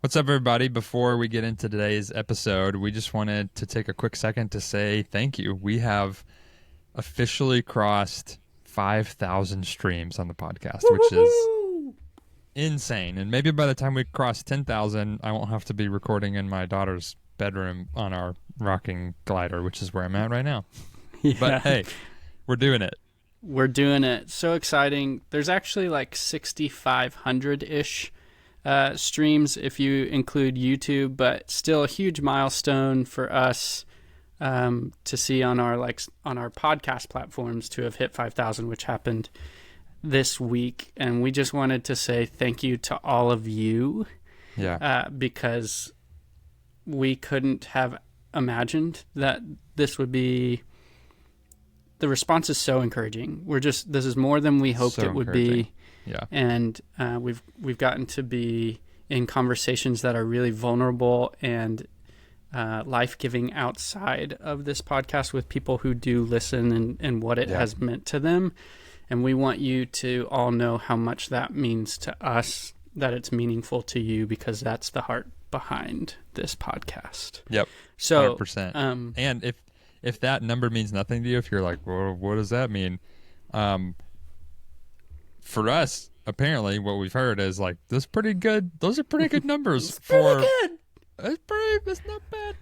What's up, everybody? Before we get into today's episode, we just wanted to take a quick second to say thank you. We have officially crossed 5,000 streams on the podcast, which is insane. And maybe by the time we cross 10,000, I won't have to be recording in my daughter's bedroom on our rocking glider, which is where I'm at right now. Yeah. But hey, we're doing it. We're doing it. So exciting. There's actually like 6,500-ish streams if you include YouTube, but still a huge milestone for us to see on our podcast platforms to have hit 5,000, which happened this week. And we just wanted to say thank you to all of you. Yeah. Because we couldn't have imagined that this would be. The response is so encouraging. This is more than we hoped it would be. Yeah. And we've gotten to be in conversations that are really vulnerable and life-giving outside of this podcast with people who do listen and what it has meant to them. And we want you to all know how much that means to us, that it's meaningful to you, because that's the heart behind this podcast. Yep. So 100%. And if that number means nothing to you, if you're like, well, what does that mean? For us, apparently, what we've heard is like, those are pretty good numbers. It's pretty good. It's not bad.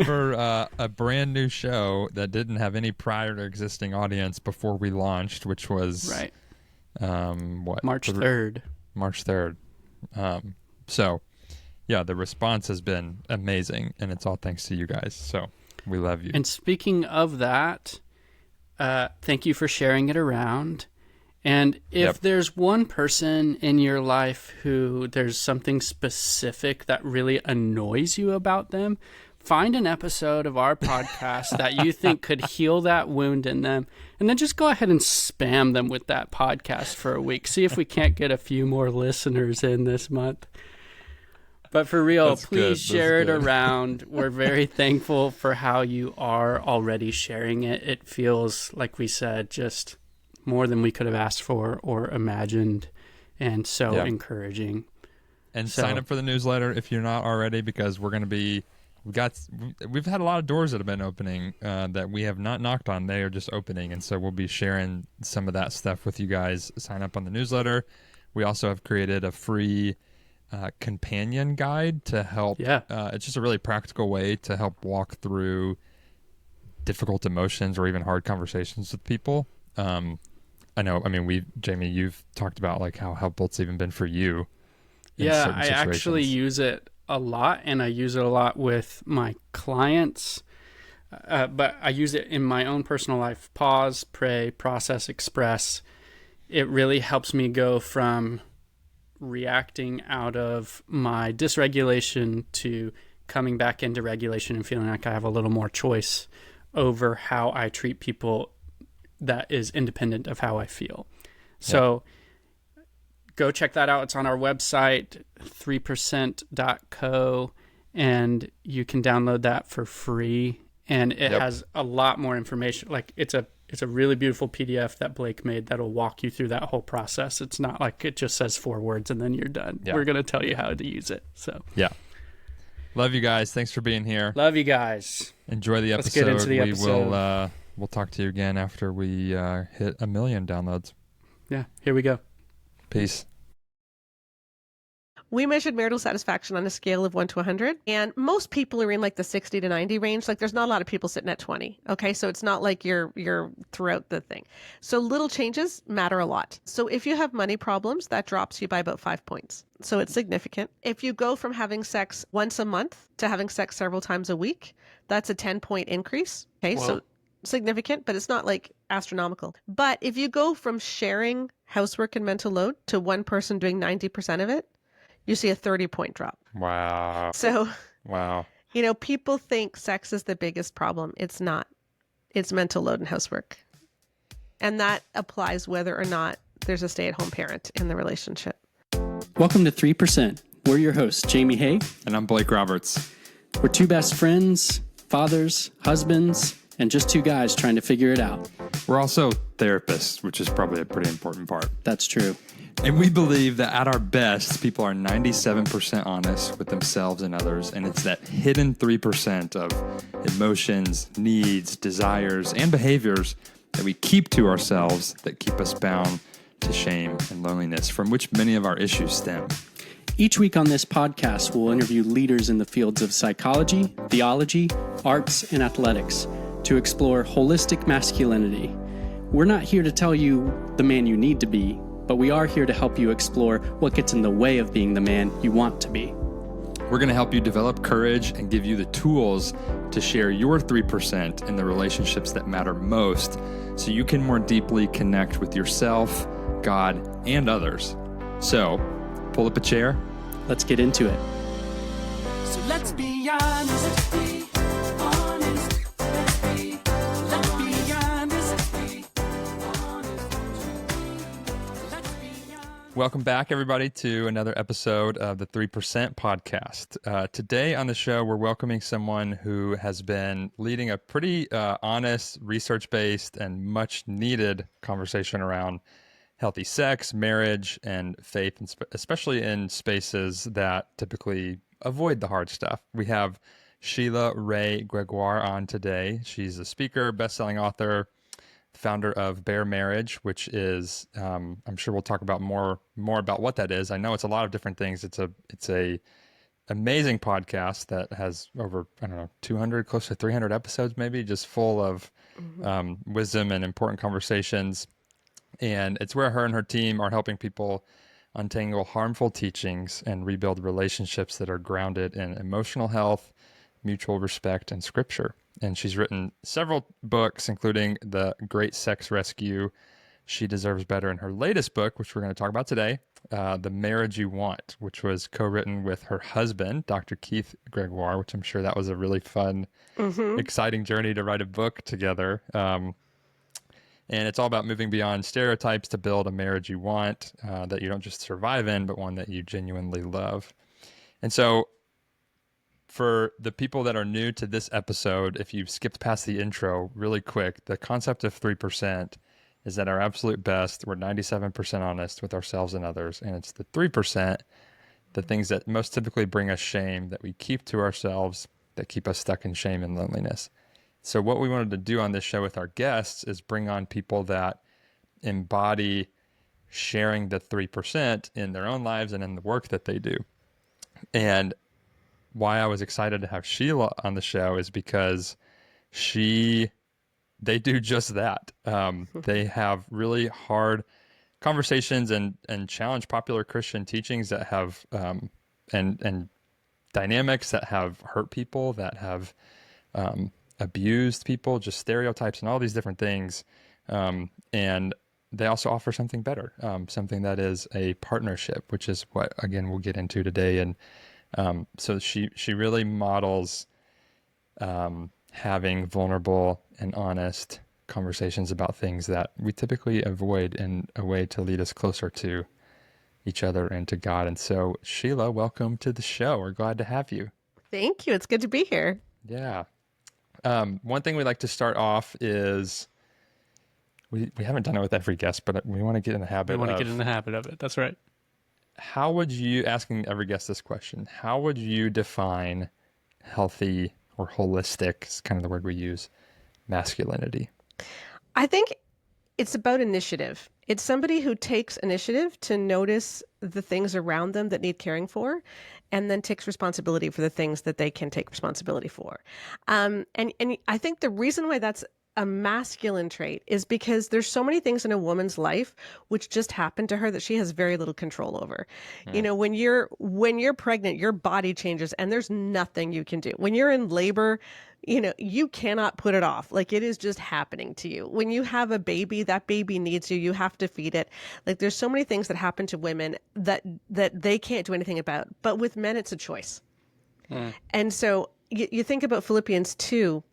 For a brand new show that didn't have any prior to existing audience before we launched, which was March 3rd. March 3rd. So, yeah, the response has been amazing, and it's all thanks to you guys. So we love you. And speaking of that, thank you for sharing it around. And if there's one person in your life who there's something specific that really annoys you about them, find an episode of our podcast that you think could heal that wound in them, and then just go ahead and spam them with that podcast for a week. See if we can't get a few more listeners in this month. But for real, please share it around. We're very thankful for how you are already sharing it. It feels, like we said, just more than we could have asked for or imagined, and so encouraging. And sign up for the newsletter if you're not already, because we're going to be we've had a lot of doors that have been opening that we have not knocked on. They are just opening, and so we'll be sharing some of that stuff with you guys. Sign up on the newsletter. We also have created a free companion guide to help. It's just a really practical way to help walk through difficult emotions or even hard conversations with people. Jamie, you've talked about like how helpful it's even been for you. Yeah, I actually use it a lot, and I use it a lot with my clients. But I use it in my own personal life. Pause, pray, process, express. It really helps me go from reacting out of my dysregulation to coming back into regulation and feeling like I have a little more choice over how I treat people that is independent of how I feel. So go check that out. It's on our website, 3%.co, and you can download that for free. And it has a lot more information. Like it's a really beautiful PDF that Blake made that'll walk you through that whole process. It's not like it just says 4 words and then you're done. We're going to tell you how to use it. So love you guys. Thanks for being here. Love you guys. Enjoy the episode. Let's get into the episode. We'll talk to you again after we hit 1 million downloads. Yeah, here we go. Peace. We measured marital satisfaction on a scale of 1 to 100, and most people are in like the 60 to 90 range. Like there's not a lot of people sitting at 20. Okay. So it's not like you're throughout the thing. So little changes matter a lot. So if you have money problems, that drops you by about 5 points. So it's significant. If you go from having sex once a month to having sex several times a week, that's a 10-point increase. Okay. Whoa. So significant, but it's not like astronomical. But if you go from sharing housework and mental load to one person doing 90% of it, you see a 30-point drop. Wow. So, wow. People think sex is the biggest problem. It's not. It's mental load and housework. And that applies whether or not there's a stay-at-home parent in the relationship. Welcome to 3%. We're your hosts, Jamie Hay. And I'm Blake Roberts. We're two best friends, fathers, husbands, and just two guys trying to figure it out. We're also therapists, which is probably a pretty important part. That's true. And we believe that at our best, people are 97% honest with themselves and others, and it's that hidden 3% of emotions, needs, desires, and behaviors that we keep to ourselves that keep us bound to shame and loneliness, from which many of our issues stem. Each week on this podcast, we'll interview leaders in the fields of psychology, theology, arts, and athletics to explore holistic masculinity. We're not here to tell you the man you need to be, but we are here to help you explore what gets in the way of being the man you want to be. We're going to help you develop courage and give you the tools to share your 3% in the relationships that matter most so you can more deeply connect with yourself, God, and others. So, pull up a chair. Let's get into it. So let's be honest. Welcome back, everybody, to another episode of the 3% podcast. Today on the show, we're welcoming someone who has been leading a pretty honest, research-based, and much-needed conversation around healthy sex, marriage, and faith, especially in spaces that typically avoid the hard stuff. We have Sheila Wray Gregoire on today. She's a speaker, best-selling author, founder of Bare Marriage, which is, I'm sure we'll talk about more about what that is. I know it's a lot of different things. It's a amazing podcast that has over, 200, close to 300 episodes, maybe, just full of wisdom and important conversations. And it's where her and her team are helping people untangle harmful teachings and rebuild relationships that are grounded in emotional health, mutual respect, and scripture. And she's written several books, including The Great Sex Rescue, She Deserves Better, and her latest book, which we're going to talk about today, The Marriage You Want, which was co-written with her husband, Dr. Keith Gregoire, which I'm sure that was a really fun, exciting journey to write a book together. And it's all about moving beyond stereotypes to build a marriage you want, that you don't just survive in, but one that you genuinely love. And so, for the people that are new to this episode, if you've skipped past the intro really quick, the concept of 3% is at our absolute best, we're 97% honest with ourselves and others. And it's the 3%, the things that most typically bring us shame, that we keep to ourselves, that keep us stuck in shame and loneliness. So what we wanted to do on this show with our guests is bring on people that embody sharing the 3% in their own lives and in the work that they do. And why I was excited to have Sheila on the show is because they do just that. They have really hard conversations and challenge popular Christian teachings that have and dynamics that have hurt people, that have abused people, just stereotypes and all these different things. And they also offer something better, something that is a partnership, which is what, again, we'll get into today. And so she really models having vulnerable and honest conversations about things that we typically avoid in a way to lead us closer to each other and to God. And so, Sheila, welcome to the show. We're glad to have you. Thank you. It's good to be here. Yeah. One thing we like to start off is we haven't done it with every guest, but we want to get in the habit of it. That's right. How would you, asking every guest this question, how would you define healthy or holistic, is kind of the word we use, masculinity? I think it's about initiative. It's somebody who takes initiative to notice the things around them that need caring for, and then takes responsibility for the things that they can take responsibility for. And I think the reason why that's a masculine trait is because there's so many things in a woman's life which just happen to her that she has very little control over. You know, when you're pregnant, your body changes and there's nothing you can do. When you're in labor, you know, you cannot put it off. Like, it is just happening to you. When you have a baby, that baby needs you. You have to feed it. Like, there's so many things that happen to women that they can't do anything about. But with men, it's a choice. And so you think about Philippians 2,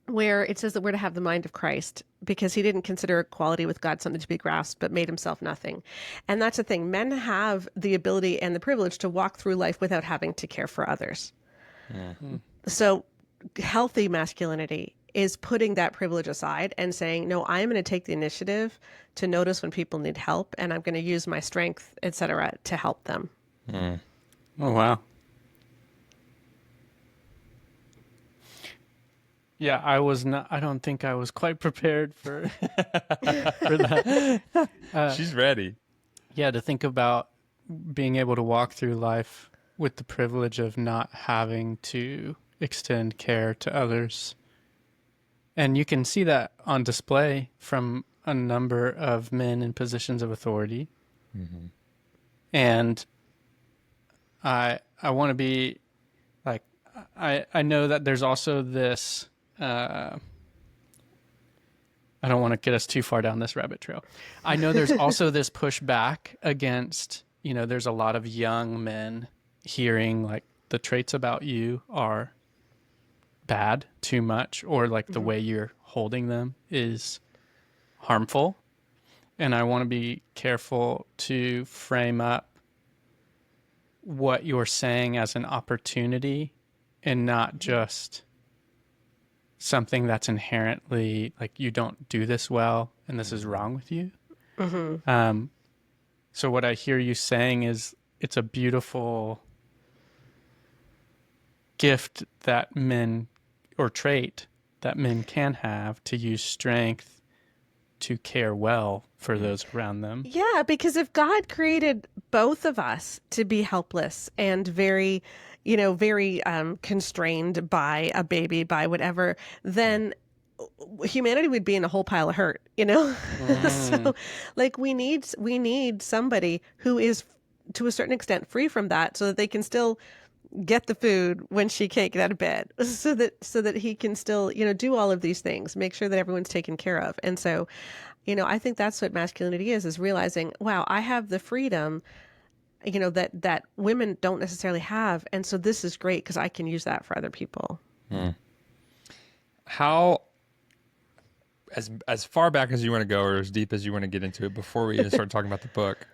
where it says that we're to have the mind of Christ, because he didn't consider equality with God something to be grasped, but made himself nothing. And that's the thing. Men have the ability and the privilege to walk through life without having to care for others. So healthy masculinity is putting that privilege aside and saying, no, I'm going to take the initiative to notice when people need help, and I'm going to use my strength, etc., to help them. Oh, wow. Yeah, I don't think I was quite prepared for that. She's ready. Yeah, to think about being able to walk through life with the privilege of not having to extend care to others. And you can see that on display from a number of men in positions of authority. Mm-hmm. And I want to be like, I know that there's also this, I don't want to get us too far down this rabbit trail. I know there's also this pushback against, there's a lot of young men hearing like the traits about you are bad, too much, or like the way you're holding them is harmful. And I want to be careful to frame up what you're saying as an opportunity and not just something that's inherently like you don't do this well and this is wrong with you. So what I hear you saying is it's a beautiful gift that men, or trait that men can have, to use strength to care well for those around them. Yeah, because if God created both of us to be helpless and very constrained by a baby, by whatever, then humanity would be in a whole pile of hurt, So like we need somebody who is to a certain extent free from that, so that they can still get the food when she can't get out of bed, so that he can still, do all of these things, make sure that everyone's taken care of. And so, I think that's what masculinity is realizing, wow, I have the freedom, that women don't necessarily have. And so this is great because I can use that for other people. How, as far back as you want to go, or as deep as you want to get into it, before we even start talking about the book,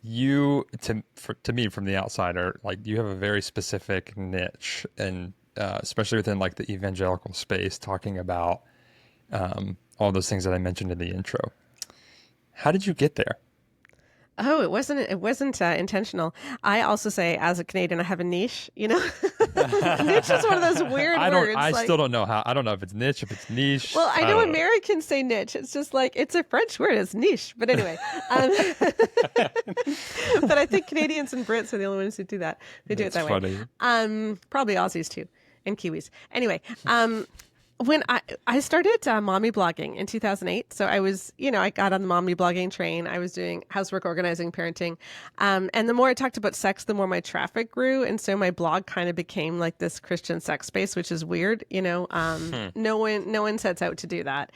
you, to me from the outsider, like you have a very specific niche, and especially within like the evangelical space, talking about all those things that I mentioned in the intro. How did you get there? Oh, it wasn't intentional. I also say, as a Canadian, I have a niche, Niche is one of those weird words. I still don't know how. I don't know if it's niche, if it's niche. Well, I know Americans say niche. It's just like, it's a French word. It's niche. But anyway. But I think Canadians and Brits are the only ones who do that. They do it that funny. way. Probably Aussies too. And Kiwis. Anyway, when I started mommy blogging in 2008, so I was, I got on the mommy blogging train. I was doing housework, organizing, parenting. And the more I talked about sex, the more my traffic grew. And so my blog kind of became like this Christian sex space, which is weird. No one sets out to do that.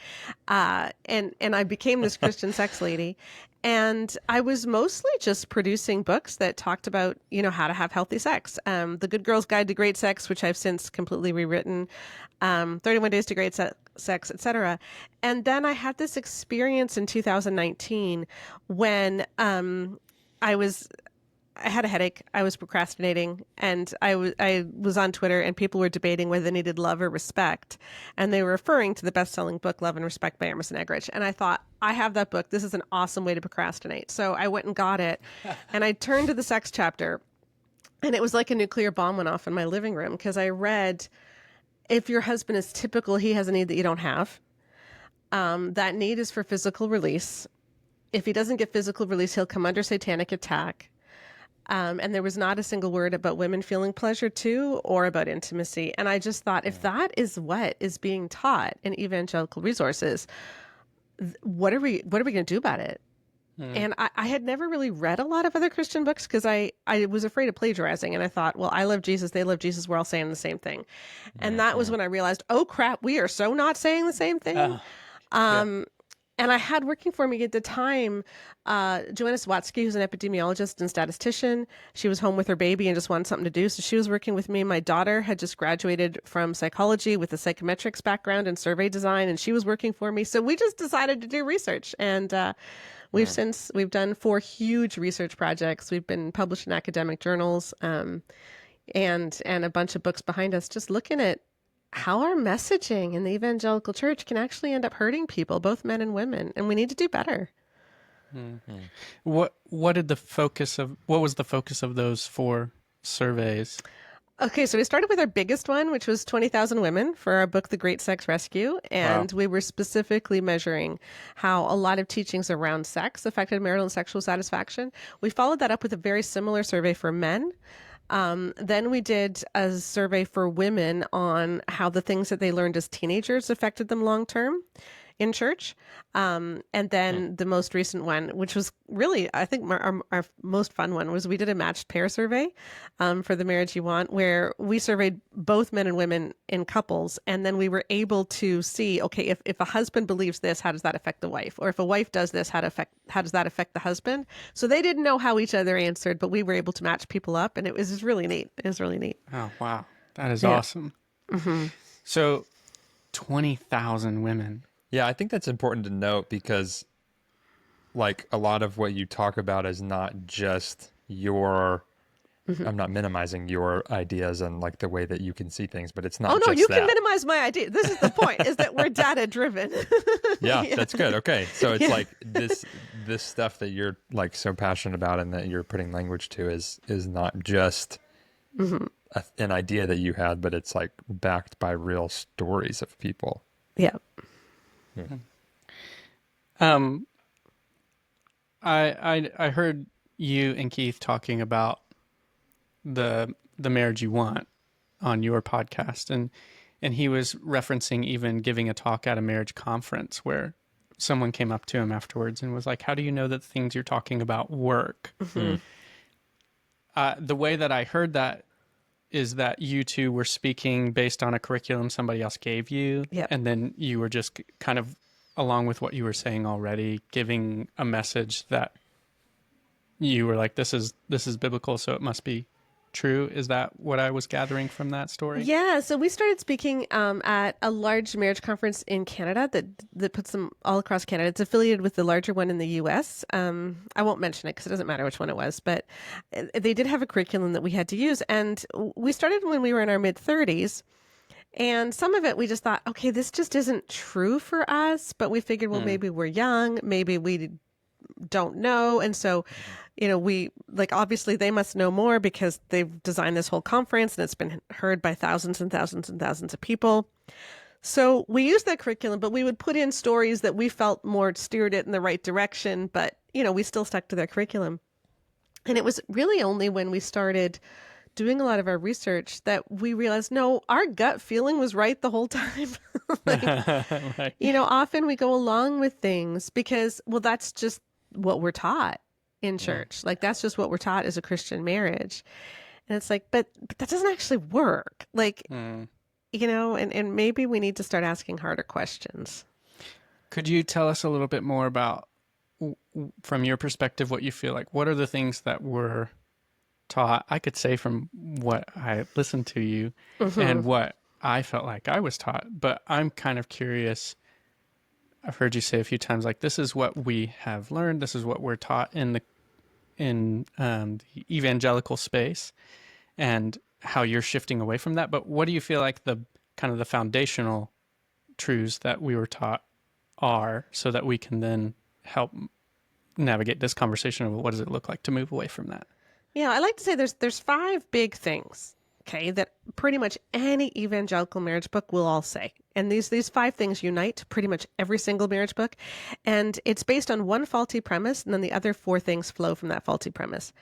And I became this Christian sex lady. And I was mostly just producing books that talked about, how to have healthy sex. The Good Girl's Guide to Great Sex, which I've since completely rewritten, 31 Days to Great Sex, etc. And then I had this experience in 2019 when I had a headache. I was procrastinating, and I was on Twitter, and people were debating whether they needed love or respect. And they were referring to the best-selling book, Love and Respect by Emerson Eggerichs. And I thought, I have that book. This is an awesome way to procrastinate. So I went and got it, and I turned to the sex chapter, and it was like a nuclear bomb went off in my living room, because I read, if your husband is typical, he has a need that you don't have. That need is for physical release. If he doesn't get physical release, he'll come under satanic attack. And there was not a single word about women feeling pleasure too, or about intimacy. And I just thought, if that is what is being taught in evangelical resources, what are we going to do about it? And I had never really read a lot of other Christian books, because I was afraid of plagiarizing. And I thought, well, I love Jesus, they love Jesus, we're all saying the same thing. And that was when I realized, oh crap, we are so not saying the same thing. And I had working for me at the time, Joanna Swatsky, who's an epidemiologist and statistician. She was home with her baby and just wanted something to do. So she was working with me. My daughter had just graduated from psychology with a psychometrics background and survey design, and she was working for me. So we just decided to do research. And we've done 4 huge research projects. We've been published in academic journals, and a bunch of books behind us, just looking at how our messaging in the evangelical church can actually end up hurting people, both men and women, and we need to do better. What was the focus of those 4 surveys? Okay, so we started with our biggest one, which was 20,000 women for our book, The Great Sex Rescue. And we were specifically measuring how a lot of teachings around sex affected marital and sexual satisfaction. We followed that up with a very similar survey for men. Then we did a survey for women on how the things that they learned as teenagers affected them long term in church. And then the most recent one, which was really, I think our most fun one, was we did a matched pair survey for The Marriage You Want, where we surveyed both men and women in couples. And then we were able to see, okay, if a husband believes this, how does that affect the wife? Or if a wife does this, how does that affect the husband? So they didn't know how each other answered, but we were able to match people up. And it was just really neat. It was really neat. Oh, wow. That is awesome. Mm-hmm. So 20,000 women. Yeah, I think that's important to note because, like, a lot of what you talk about is not just your. I'm not minimizing your ideas and like the way that you can see things, but it's not. Oh no, just you that. can minimize my idea. This is the point: is that we're data driven. Yeah, that's good. Okay, so it's like this stuff that you're like so passionate about and that you're putting language to is not just an idea that you had, but it's like backed by real stories of people. Yeah. I heard you and Keith talking about the Marriage You Want on your podcast, and he was referencing even giving a talk at a marriage conference where someone came up to him afterwards and was like, "How do you know that things you're talking about work?" The way that I heard that is that you two were speaking based on a curriculum somebody else gave you, and then you were just kind of, along with what you were saying already, giving a message that you were like, this is biblical, so it must be true. Is that what I was gathering from that story? Yeah, so we started speaking at a large marriage conference in Canada that puts them all across Canada. It's affiliated with the larger one in the U.S. I won't mention it because it doesn't matter which one it was, but they did have a curriculum that we had to use. And we started when we were in our mid-30s. And some of it we just thought, okay, this just isn't true for us. But we figured, well, maybe we're young, maybe we don't know. And so, we obviously they must know more because they've designed this whole conference and it's been heard by thousands and thousands and thousands of people. So we used that curriculum, but we would put in stories that we felt more steered it in the right direction. But, we still stuck to that curriculum. And it was really only when we started doing a lot of our research that we realized, no, our gut feeling was right the whole time. Right. Often we go along with things because, well, that's just what we're taught in church. Like, that's just what we're taught as a Christian marriage. And it's like, but that doesn't actually work. And maybe we need to start asking harder questions. Could you tell us a little bit more about, from your perspective, what you feel like? What are the things that were taught? I could say from what I listened to you and what I felt like I was taught, but I'm kind of curious. I've heard you say a few times, like, this is what we have learned. This is what we're taught in the evangelical space, and how you're shifting away from that. But what do you feel like the kind of the foundational truths that we were taught are, so that we can then help navigate this conversation of what does it look like to move away from that? Yeah, I like to say there's 5 big things, okay, that pretty much any evangelical marriage book will all say. And these 5 things unite pretty much every single marriage book. And it's based on one faulty premise, and then the other 4 things flow from that faulty premise.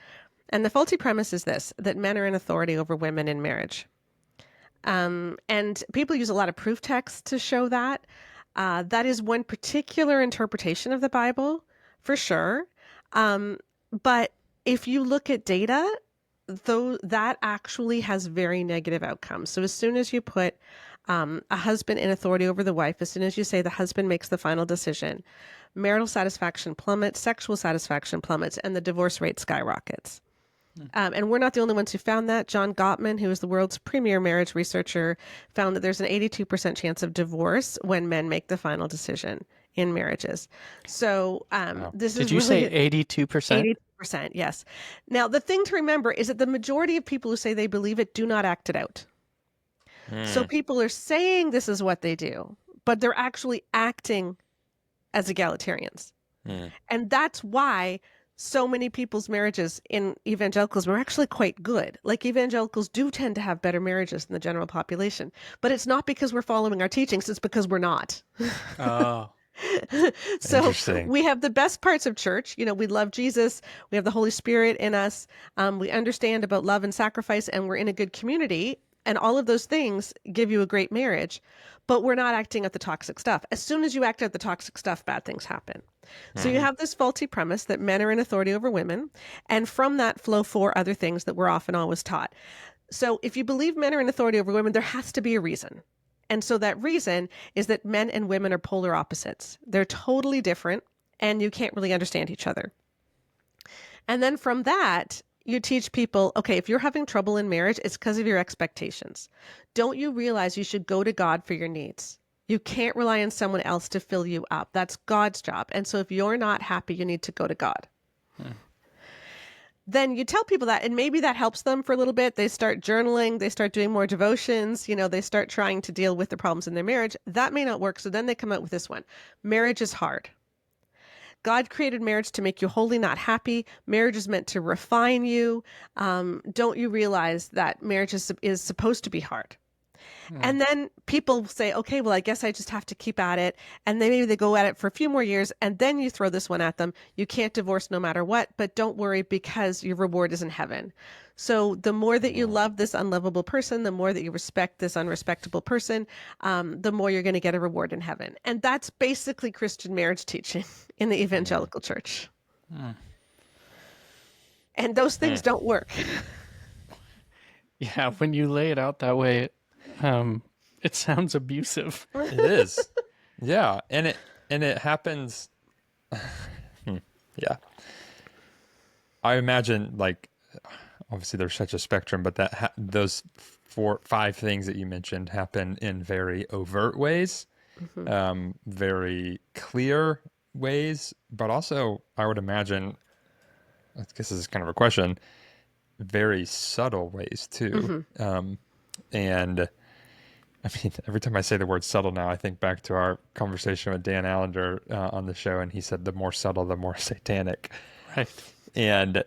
And the faulty premise is this, that men are in authority over women in marriage. And people use a lot of proof texts to show that. That is one particular interpretation of the Bible, for sure. But if you look at data, though, that actually has very negative outcomes. So as soon as you put a husband in authority over the wife, as soon as you say the husband makes the final decision, marital satisfaction plummets, sexual satisfaction plummets, and the divorce rate skyrockets. And we're not the only ones who found that. John Gottman, who is the world's premier marriage researcher, found that there's an 82% chance of divorce when men make the final decision in marriages. So this is Did you really say 82%? 82%, yes. Now, the thing to remember is that the majority of people who say they believe it do not act it out. So people are saying this is what they do, but they're actually acting as egalitarians. And that's why so many people's marriages in evangelicalism are actually quite good. Like evangelicals do tend to have better marriages than the general population, but it's not because we're following our teachings, it's because we're not. Oh. So Interesting. we have the best parts of church. You know, we love Jesus. We have the Holy Spirit in us. We understand about love and sacrifice, and we're in a good community. And all of those things give you a great marriage, but we're not acting at the toxic stuff. As soon as you act at the toxic stuff, bad things happen. So you have this faulty premise that men are in authority over women, and from that flow four other things that we're often always taught. So if you believe men are in authority over women, there has to be a reason. And so that reason is that men and women are polar opposites. They're totally different, and you can't really understand each other. And then from that, you teach people, okay, if you're having trouble in marriage, it's because of your expectations. Don't you realize you should go to God for your needs? You can't rely on someone else to fill you up. That's God's job. And so if you're not happy, you need to go to God. Then you tell people that, and maybe that helps them for a little bit. They start journaling, they start doing more devotions, they start trying to deal with the problems in their marriage. That may not work. So then they come out with this one. Marriage is hard. God created marriage to make you holy, not happy. Marriage is meant to refine you. Don't you realize that marriage is supposed to be hard? And then people say, okay, well, I guess I just have to keep at it. And then maybe they go at it for a few more years. And then you throw this one at them. You can't divorce no matter what, but don't worry because your reward is in heaven. So the more that you love this unlovable person, the more that you respect this unrespectable person, the more you're going to get a reward in heaven. And that's basically Christian marriage teaching in the evangelical church. And those things don't work. Yeah, when you lay it out that way, it sounds abusive. It is. Yeah. And it happens. Yeah. I imagine, like, obviously there's such a spectrum, but those 4-5 things that you mentioned happen in very overt ways, very clear ways, but also I would imagine, I guess this is kind of a question, very subtle ways too. And I mean, every time I say the word subtle now, I think back to our conversation with Dan Allender on the show, and he said, the more subtle, the more satanic. Right. And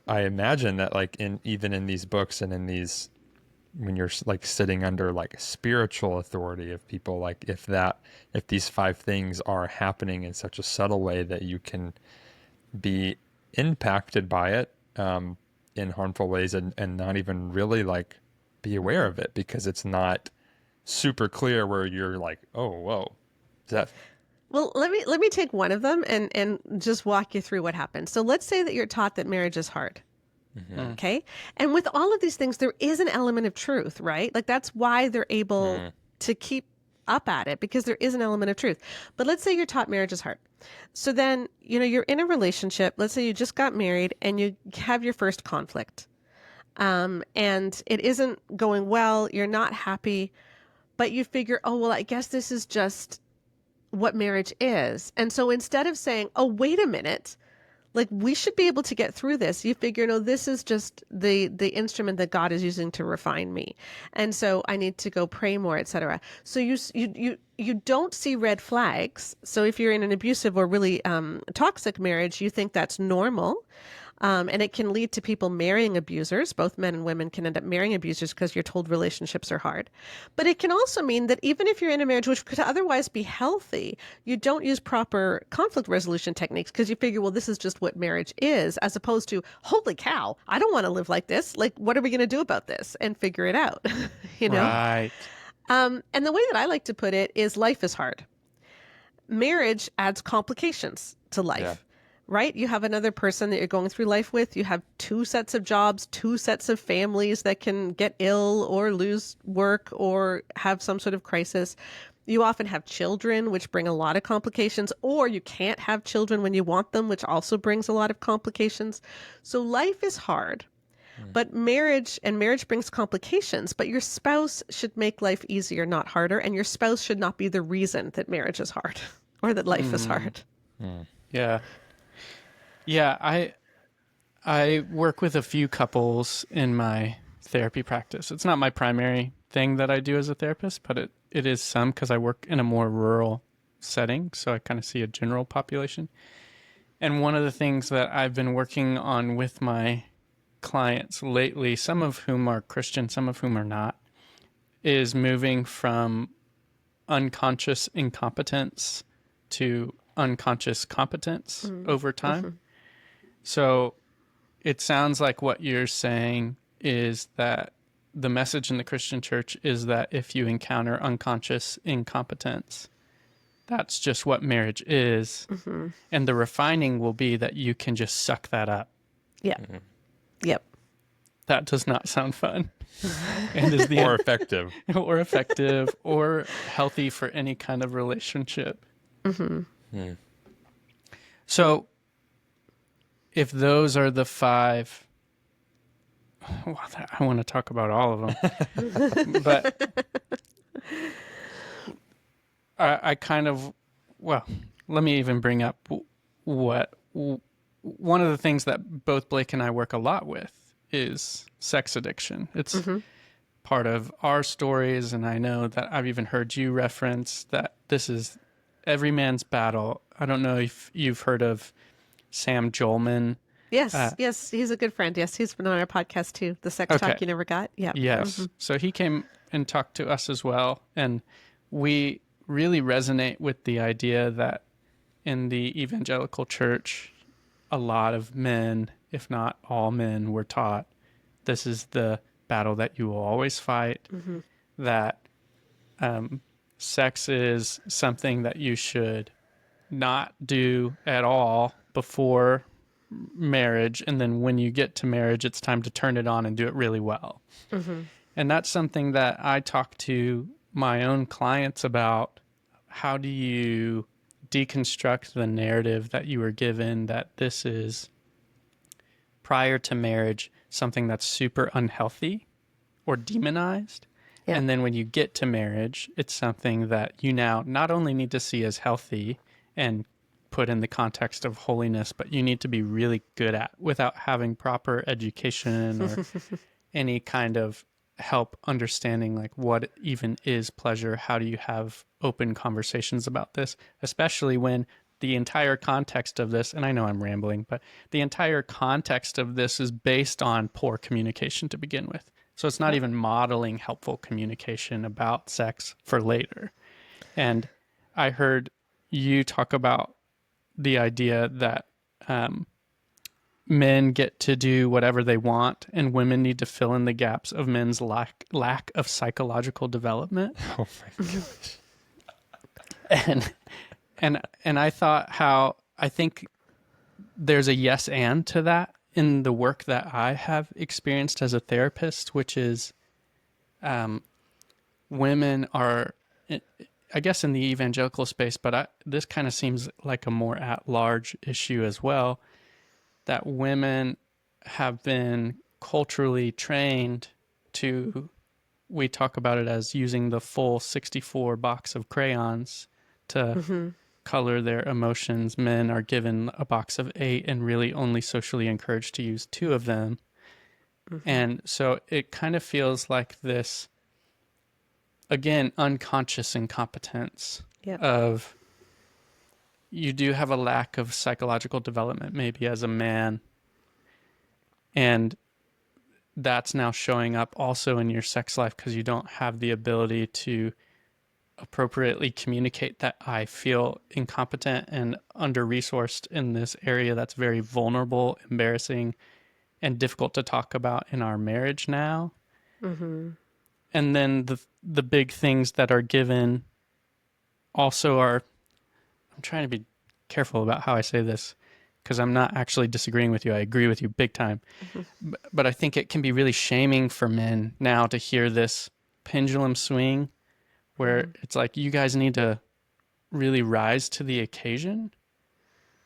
I imagine that, like, even in these books and in these, when you're like sitting under like spiritual authority of people, like if these 5 things are happening in such a subtle way that you can be impacted by it in harmful ways and not even really like be aware of it because it's not super clear where you're like, oh, whoa, is that... Well, let me take one of them and just walk you through what happened. So let's say that you're taught that marriage is hard. Okay. And with all of these things, there is an element of truth, right? Like that's why they're able to keep up at it, because there is an element of truth. But let's say you're taught marriage is hard. So then, you're in a relationship. Let's say you just got married and you have your first conflict. And it isn't going well. You're not happy, but you figure, oh, well, I guess this is just what marriage is. And so instead of saying, oh, wait a minute, like we should be able to get through this, you figure, no, this is just the instrument that God is using to refine me. And so I need to go pray more, etc. So you don't see red flags. So if you're in an abusive or really toxic marriage, you think that's normal. And it can lead to people marrying abusers. Both men and women can end up marrying abusers because you're told relationships are hard. But it can also mean that even if you're in a marriage which could otherwise be healthy, you don't use proper conflict resolution techniques because you figure, well, this is just what marriage is, as opposed to, holy cow, I don't want to live like this. Like, what are we going to do about this? And figure it out, Right. And the way that I like to put it is life is hard. Marriage adds complications to life. Yeah. Right? You have another person that you're going through life with. You have 2 sets of jobs, 2 sets of families that can get ill or lose work or have some sort of crisis. You often have children, which bring a lot of complications, or you can't have children when you want them, which also brings a lot of complications. So life is hard, but marriage brings complications, but your spouse should make life easier, not harder. And your spouse should not be the reason that marriage is hard or that life is hard. Yeah. Yeah, I work with a few couples in my therapy practice. It's not my primary thing that I do as a therapist, but it is some because I work in a more rural setting. So I kind of see a general population. And one of the things that I've been working on with my clients lately, some of whom are Christian, some of whom are not, is moving from unconscious incompetence to unconscious competence over time. So it sounds like what you're saying is that the message in the Christian church is that if you encounter unconscious incompetence, that's just what marriage is. And the refining will be that you can just suck that up. Yep. Yep. That does not sound fun. And is the Or effective. or effective or healthy for any kind of relationship. So if those are the 5, well, I want to talk about all of them. But I kind of, well, let me even bring up what one of the things that both Blake and I work a lot with is sex addiction. It's part of our stories, and I know that I've even heard you reference that this is every man's battle. I don't know if you've heard of Sam Jolman. Yes, yes, he's a good friend. Yes, he's been on our podcast too. The Sex Talk You Never Got. Yeah. Yes. So he came and talked to us as well, and we really resonate with the idea that in the evangelical church, a lot of men, if not all men, were taught this is the battle that you will always fight, that sex is something that you should not do at all before marriage, and then when you get to marriage, it's time to turn it on and do it really well. And that's something that I talk to my own clients about. How do you deconstruct the narrative that you were given that this is, prior to marriage, something that's super unhealthy or demonized? And then when you get to marriage, it's something that you now not only need to see as healthy and put in the context of holiness, but you need to be really good at without having proper education or any kind of help understanding like what even is pleasure. How do you have open conversations about this, especially when the entire context of this, and I know I'm rambling, but the entire context of this is based on poor communication to begin with. So it's not even modeling helpful communication about sex for later. And I heard you talk about the idea that men get to do whatever they want and women need to fill in the gaps of men's lack of psychological development. Oh my gosh. And I thought how I think there's a yes and to that in the work that I have experienced as a therapist, which is women are, I guess, in the evangelical space, but this kind of seems like a more at-large issue as well, that women have been culturally trained to, we talk about it as using the full 64 box of crayons to color their emotions. Men are given a box of 8 and really only socially encouraged to use 2 of them. And so it kind of feels like this, again, unconscious incompetence of, you do have a lack of psychological development maybe as a man, and that's now showing up also in your sex life because you don't have the ability to appropriately communicate that I feel incompetent and under-resourced in this area that's very vulnerable, embarrassing, and difficult to talk about in our marriage now. And then the big things that are given also are, I'm trying to be careful about how I say this because I'm not actually disagreeing with you. I agree with you big time. But I think it can be really shaming for men now to hear this pendulum swing where it's like, you guys need to really rise to the occasion.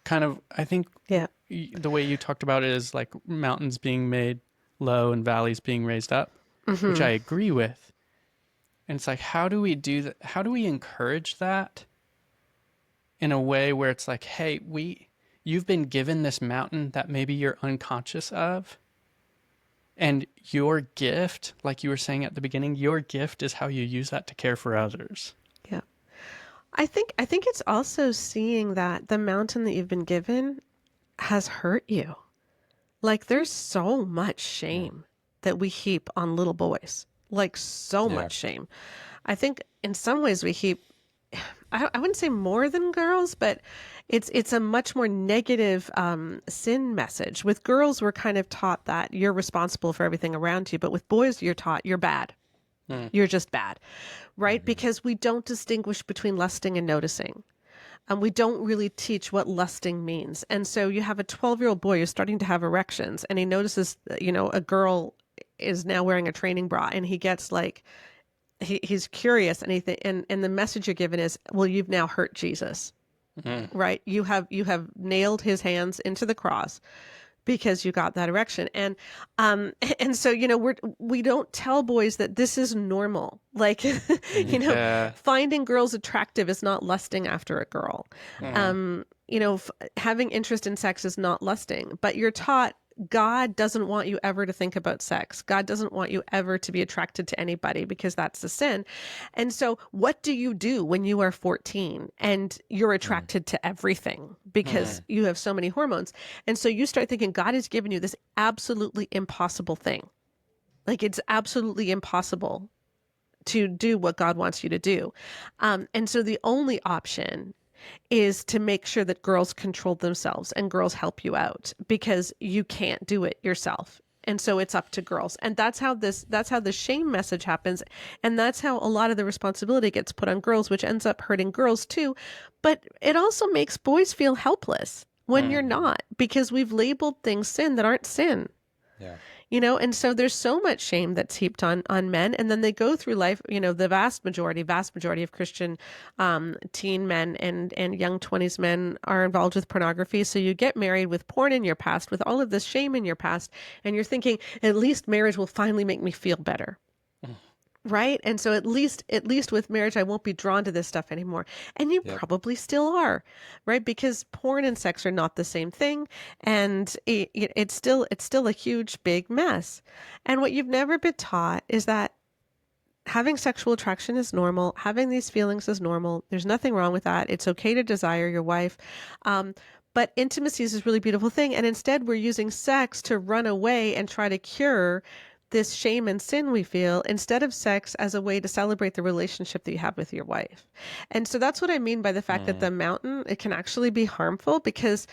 Kind of, I think the way you talked about it is like mountains being made low and valleys being raised up, which I agree with. And it's like, how do we do that? How do we encourage that in a way where it's like, hey, you've been given this mountain that maybe you're unconscious of, And your gift, like you were saying at the beginning, your gift is how you use that to care for others. Yeah. I think it's also seeing that the mountain that you've been given has hurt you. Like there's so much shame that we heap on little boys. Like so much shame. I think in some ways we heap I wouldn't say more than girls, but it's a much more negative sin message. With girls, we're kind of taught that you're responsible for everything around you, but with boys, you're taught you're bad. You're just bad, right? Because we don't distinguish between lusting and noticing. And we don't really teach what lusting means. And so you have a 12-year-old boy who's starting to have erections, and he notices, a girl is now wearing a training bra, and he gets like, he's curious, and the message you're given is, well, you've now hurt Jesus, right? You have nailed his hands into the cross because you got that erection, and so we don't tell boys that this is normal. Like finding girls attractive is not lusting after a girl. Having interest in sex is not lusting, but you're taught God doesn't want you ever to think about sex. God doesn't want you ever to be attracted to anybody because that's a sin. And so what do you do when you are 14 and you're attracted to everything because you have so many hormones? And so you start thinking God has given you this absolutely impossible thing. Like it's absolutely impossible to do what God wants you to do. And so the only option is to make sure that girls control themselves and girls help you out because you can't do it yourself. And so it's up to girls. And that's how the shame message happens. And that's how a lot of the responsibility gets put on girls, which ends up hurting girls too. But it also makes boys feel helpless when you're not, because we've labeled things sin that aren't sin. Yeah. And so there's so much shame that's heaped on men, and then they go through life, the vast majority of Christian teen men and young 20s men are involved with pornography. So you get married with porn in your past, with all of this shame in your past, and you're thinking, at least marriage will finally make me feel better. Right? And so at least with marriage, I won't be drawn to this stuff anymore. And you probably still are, right? Because porn and sex are not the same thing. And it's still a huge, big mess. And what you've never been taught is that having sexual attraction is normal. Having these feelings is normal. There's nothing wrong with that. It's okay to desire your wife. But intimacy is this really beautiful thing. And instead, we're using sex to run away and try to cure this shame and sin we feel, instead of sex as a way to celebrate the relationship that you have with your wife. And so that's what I mean by the fact that the mountain, it can actually be harmful because,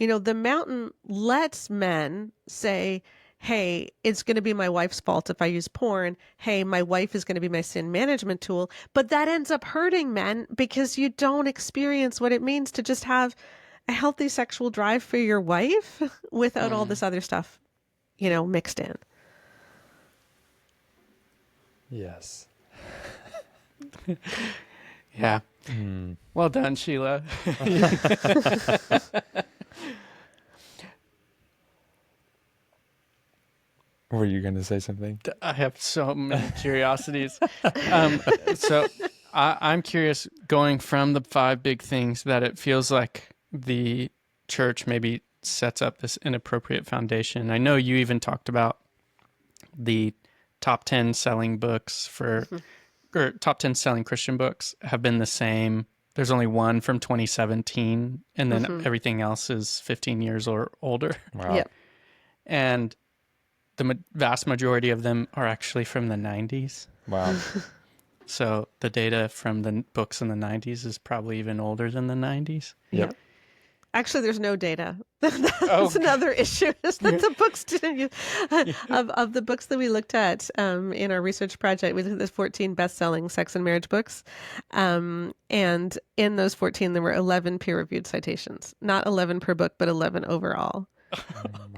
the mountain lets men say, hey, it's going to be my wife's fault if I use porn. Hey, my wife is going to be my sin management tool. But that ends up hurting men because you don't experience what it means to just have a healthy sexual drive for your wife without all this other stuff, mixed in. Yes. Yeah. Well done, Sheila. Were you going to say something? I have so many curiosities. So I'm curious, going from the 5 big things that it feels like the church maybe sets up this inappropriate foundation. I know you even talked about the top 10 selling books or top 10 selling Christian books have been the same. There's only one from 2017, and then everything else is 15 years or older. Wow. Yep. And the vast majority of them are actually from the 90s. Wow. So the data from the books in the 90s is probably even older than the 90s. Yep. Actually, there's no data. That's another issue. Is that the books didn't use, of the books that we looked at in our research project, we looked at the 14 best-selling sex and marriage books, and in those 14, there were 11 peer-reviewed citations. Not 11 per book, but 11 overall.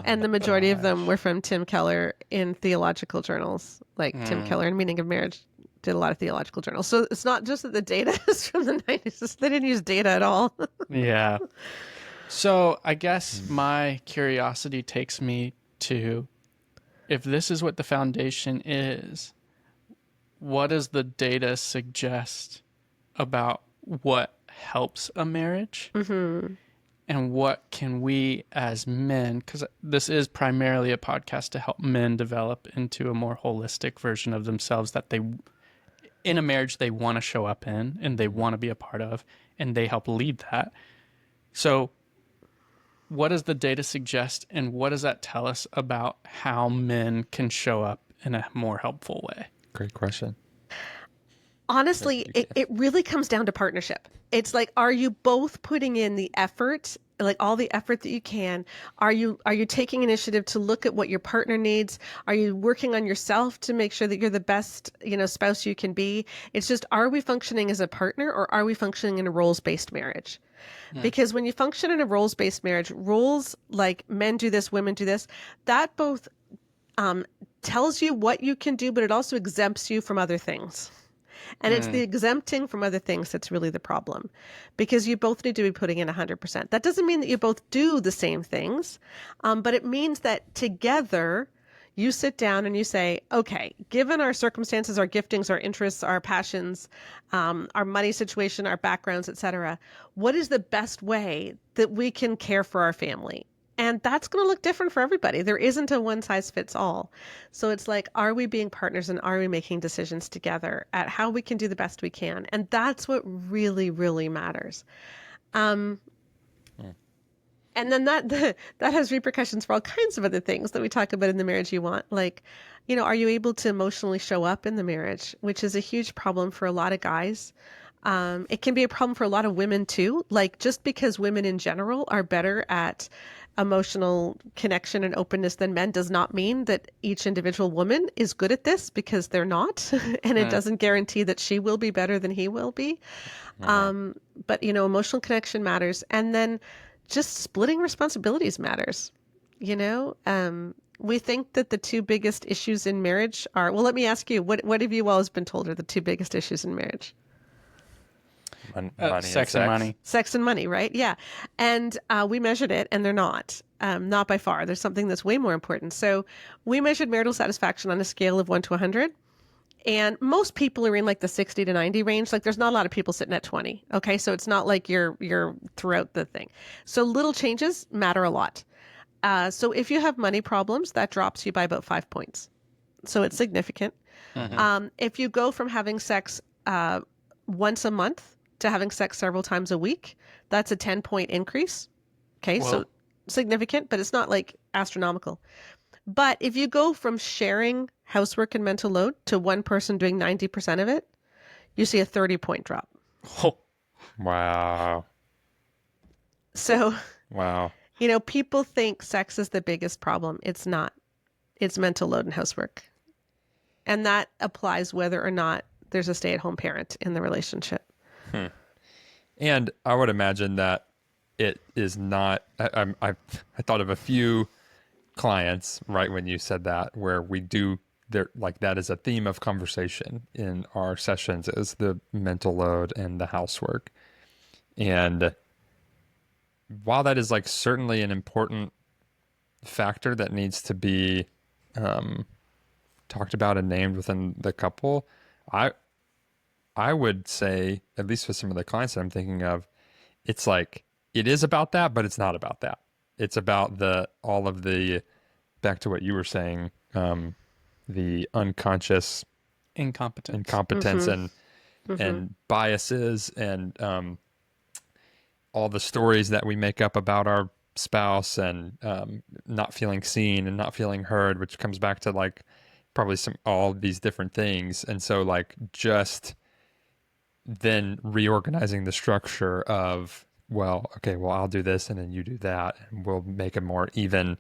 And the majority of them were from Tim Keller in theological journals, like Tim Keller in Meaning of Marriage did a lot of theological journals. So it's not just that the data is from the 90s. They didn't use data at all. Yeah. So I guess my curiosity takes me to, if this is what the foundation is, what does the data suggest about what helps a marriage? and what can we as men, because this is primarily a podcast to help men develop into a more holistic version of themselves that they, in a marriage, they want to show up in and they want to be a part of, and they help lead that. So what does the data suggest, and what does that tell us about how men can show up in a more helpful way? Great question. Honestly, it really comes down to partnership. It's like, are you both putting in the effort, like all the effort that you can? Are you taking initiative to look at what your partner needs? Are you working on yourself to make sure that you're the best, spouse you can be? It's just, are we functioning as a partner, or are we functioning in a roles-based marriage? Because when you function in a roles-based marriage, roles like men do this, women do this, that both tells you what you can do, but it also exempts you from other things. And it's the exempting from other things that's really the problem, because you both need to be putting in 100%. That doesn't mean that you both do the same things, but it means that together you sit down and you say, okay, given our circumstances, our giftings, our interests, our passions, our money situation, our backgrounds, etc., what is the best way that we can care for our family? And that's going to look different for everybody. There isn't a one size fits all. So it's like, are we being partners, and are we making decisions together at how we can do the best we can? And that's what really, really matters. And then that has repercussions for all kinds of other things that we talk about in the marriage you want. Like, are you able to emotionally show up in the marriage, which is a huge problem for a lot of guys. It can be a problem for a lot of women too. Like, just because women in general are better at emotional connection and openness than men does not mean that each individual woman is good at this, because they're not. And it doesn't guarantee that she will be better than he will be. But, emotional connection matters. And then just splitting responsibilities matters. We think that the two biggest issues in marriage are, well, let me ask you, what have you always been told are the two biggest issues in marriage? Money Sex and money. Sex and money, right? Yeah. And we measured it, and they're not by far. There's something that's way more important. So we measured marital satisfaction on a scale of 1 to 100. And most people are in like the 60 to 90 range. Like, there's not a lot of people sitting at 20. Okay. So it's not like you're throughout the thing. So little changes matter a lot. So if you have money problems, that drops you by about 5 points. So it's significant. If you go from having sex once a month to having sex several times a week, that's a 10-point increase. Okay. Whoa. So significant, but it's not like astronomical. But if you go from sharing housework and mental load to one person doing 90% of it, you see a 30-point drop. Oh, wow. So, wow. People think sex is the biggest problem. It's not. It's mental load and housework. And that applies whether or not there's a stay-at-home parent in the relationship. And I would imagine that it is not, I thought of a few clients right when you said that, where we do there, like, that is a theme of conversation in our sessions, is the mental load and the housework. And while that is like certainly an important factor that needs to be talked about and named within the couple, I would say, at least with some of the clients that I'm thinking of, it's like, it is about that, but it's not about that. It's about all of the, back to what you were saying, the unconscious incompetence and biases and all the stories that we make up about our spouse, and not feeling seen and not feeling heard, which comes back to like probably all these different things. And so like, just then reorganizing the structure of, well, okay, well, I'll do this and then you do that, and we'll make a more even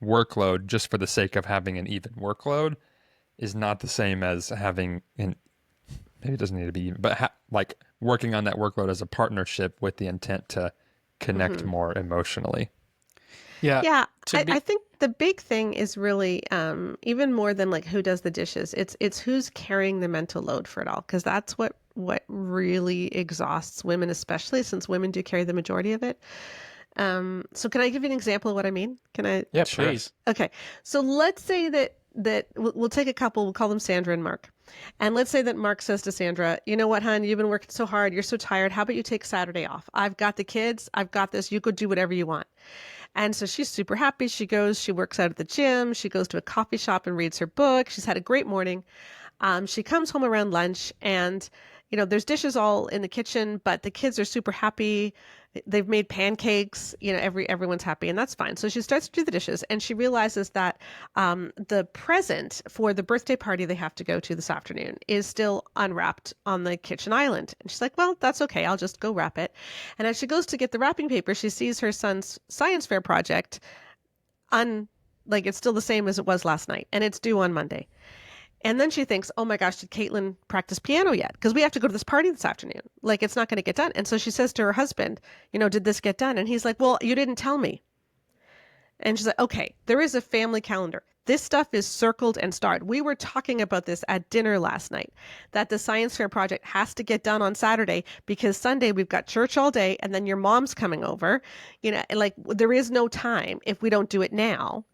workload just for the sake of having an even workload, is not the same as having maybe it doesn't need to be even, but like working on that workload as a partnership with the intent to connect more emotionally. Yeah. I think the big thing is really, even more than like who does the dishes, it's who's carrying the mental load for it all. Because that's what really exhausts women, especially since women do carry the majority of it. So can I give you an example of what I mean? Can I? Yeah, please. Okay. So let's say that we'll take a couple, we'll call them Sandra and Mark. And let's say that Mark says to Sandra, you know what, hon, you've been working so hard. You're so tired. How about you take Saturday off? I've got the kids. I've got this. You go do whatever you want. And so she's super happy. She works out at the gym. She goes to a coffee shop and reads her book. She's had a great morning. She comes home around lunch and, there's dishes all in the kitchen, but the kids are super happy. They've made pancakes, everyone's happy, and that's fine. So she starts to do the dishes and she realizes that the present for the birthday party they have to go to this afternoon is still unwrapped on the kitchen island. And she's like, well, that's okay. I'll just go wrap it. And as she goes to get the wrapping paper, she sees her son's science fair project it's still the same as it was last night, and it's due on Monday. And then she thinks, oh my gosh, did Caitlin practice piano yet? Because we have to go to this party this afternoon. It's not going to get done. And so she says to her husband, did this get done? And he's like, well, you didn't tell me. And she's like, okay, there is a family calendar. This stuff is circled and starred. We were talking about this at dinner last night, that the science fair project has to get done on Saturday because Sunday we've got church all day and then your mom's coming over. There is no time if we don't do it now.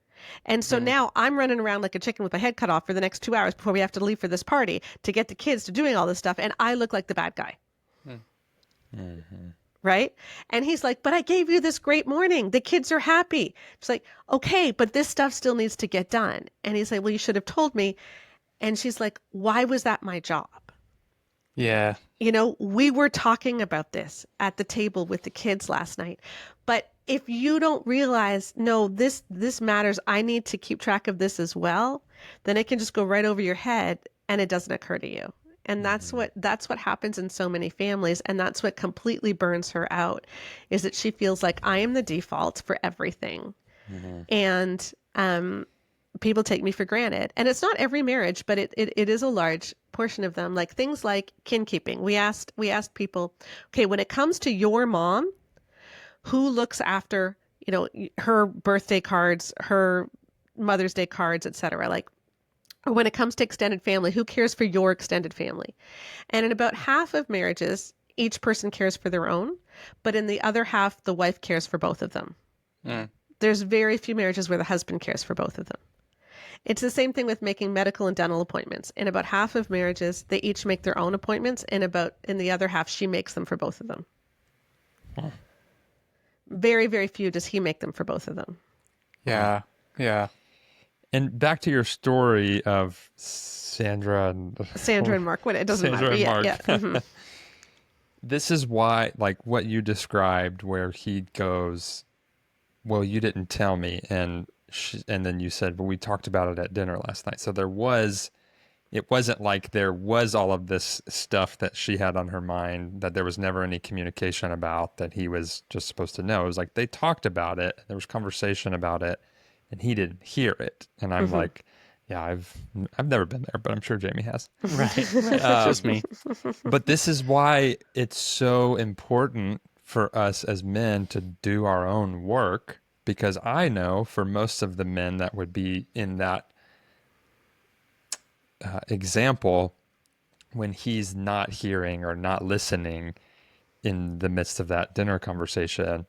And so now I'm running around like a chicken with my head cut off for the next 2 hours before we have to leave for this party to get the kids to doing all this stuff. And I look like the bad guy. Mm-hmm. Right? And he's like, but I gave you this great morning. The kids are happy. She's like, okay, but this stuff still needs to get done. And he's like, well, you should have told me. And she's like, why was that my job? Yeah. We were talking about this at the table with the kids last night. But if you don't realize, no, this matters, I need to keep track of this as well, then it can just go right over your head and it doesn't occur to you. And that's what happens in so many families. And that's what completely burns her out, is that she feels like I am the default for everything. Mm-hmm. And people take me for granted. And it's not every marriage, but it is a large portion of them. Like things like kin keeping. We asked people, okay, when it comes to your mom, who looks after, her birthday cards, her Mother's Day cards, etc. Or when it comes to extended family, who cares for your extended family? And in about half of marriages, each person cares for their own, but in the other half, the wife cares for both of them. Mm. There's very few marriages where the husband cares for both of them. It's the same thing with making medical and dental appointments. In about half of marriages, they each make their own appointments, and in the other half, she makes them for both of them. Oh. Very, very few does he make them for both of them. Yeah, yeah. And back to your story of Sandra and Mark. It doesn't Sandra matter. And Mark. Yeah. Mm-hmm. This is why, what you described, where he goes, well, you didn't tell me, and then you said, well, we talked about it at dinner last night. So it wasn't like there was all of this stuff that she had on her mind that there was never any communication about that he was just supposed to know. It was like they talked about it, there was conversation about it, and he didn't hear it. And I'm like, yeah, I've never been there, but I'm sure Jamie has. Right. Just me. But this is why it's so important for us as men to do our own work, because I know for most of the men that would be in that example, when he's not hearing or not listening in the midst of that dinner conversation,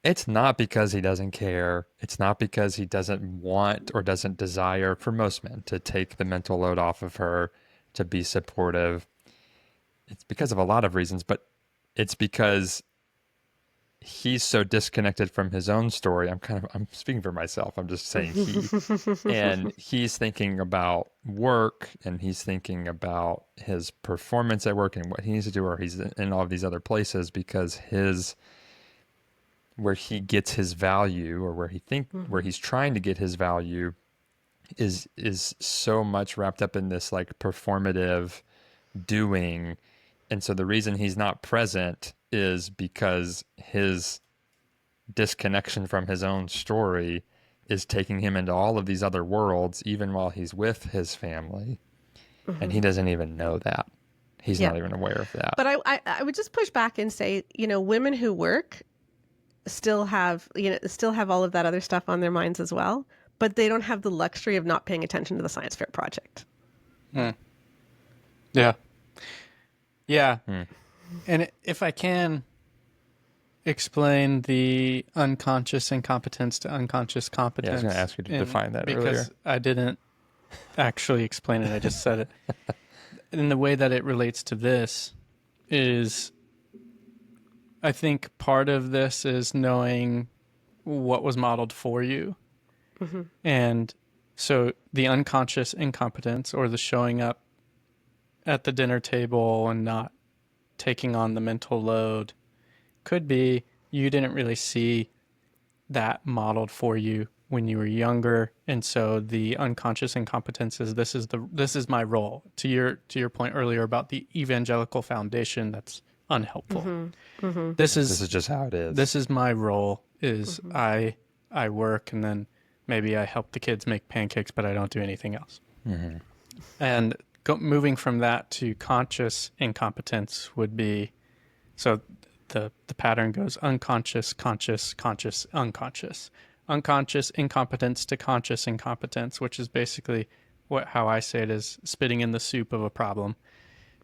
it's not because he doesn't care. It's not because he doesn't want or doesn't desire, for most men, to take the mental load off of her, to be supportive. It's because of a lot of reasons, but it's because he's so disconnected from his own story. I'm speaking for myself. I'm just saying he. And he's thinking about work, and he's thinking about his performance at work and what he needs to do, or he's in all of these other places because where he gets his value, or where he's trying to get his value is so much wrapped up in this performative doing. And so the reason he's not present is because his disconnection from his own story is taking him into all of these other worlds, even while he's with his family. Mm-hmm. And he doesn't even know that. He's not even aware of that. But I would just push back and say, women who work still have all of that other stuff on their minds as well, but they don't have the luxury of not paying attention to the science fair project. Hmm. Yeah. Yeah. Hmm. And if I can, explain the unconscious incompetence to unconscious Yeah, I competence? was going to ask you to define that earlier. Because I didn't actually explain it, I just said it. And the way that it relates to this is, I think part of this is knowing what was modeled for you. Mm-hmm. And so the unconscious incompetence, or the showing up at the dinner table and not taking on the mental load, could be you didn't really see that modeled for you when you were younger, and so the unconscious incompetence is this is my role. To your point earlier about the evangelical foundation, that's unhelpful. Mm-hmm. Mm-hmm. This is just how it is. This is my role. Is I work, and then maybe I help the kids make pancakes, but I don't do anything else. Mm-hmm. And moving from that to conscious incompetence would be, so the pattern goes unconscious, conscious, conscious, unconscious. Unconscious incompetence to conscious incompetence, which is basically how I say it is spitting in the soup of a problem.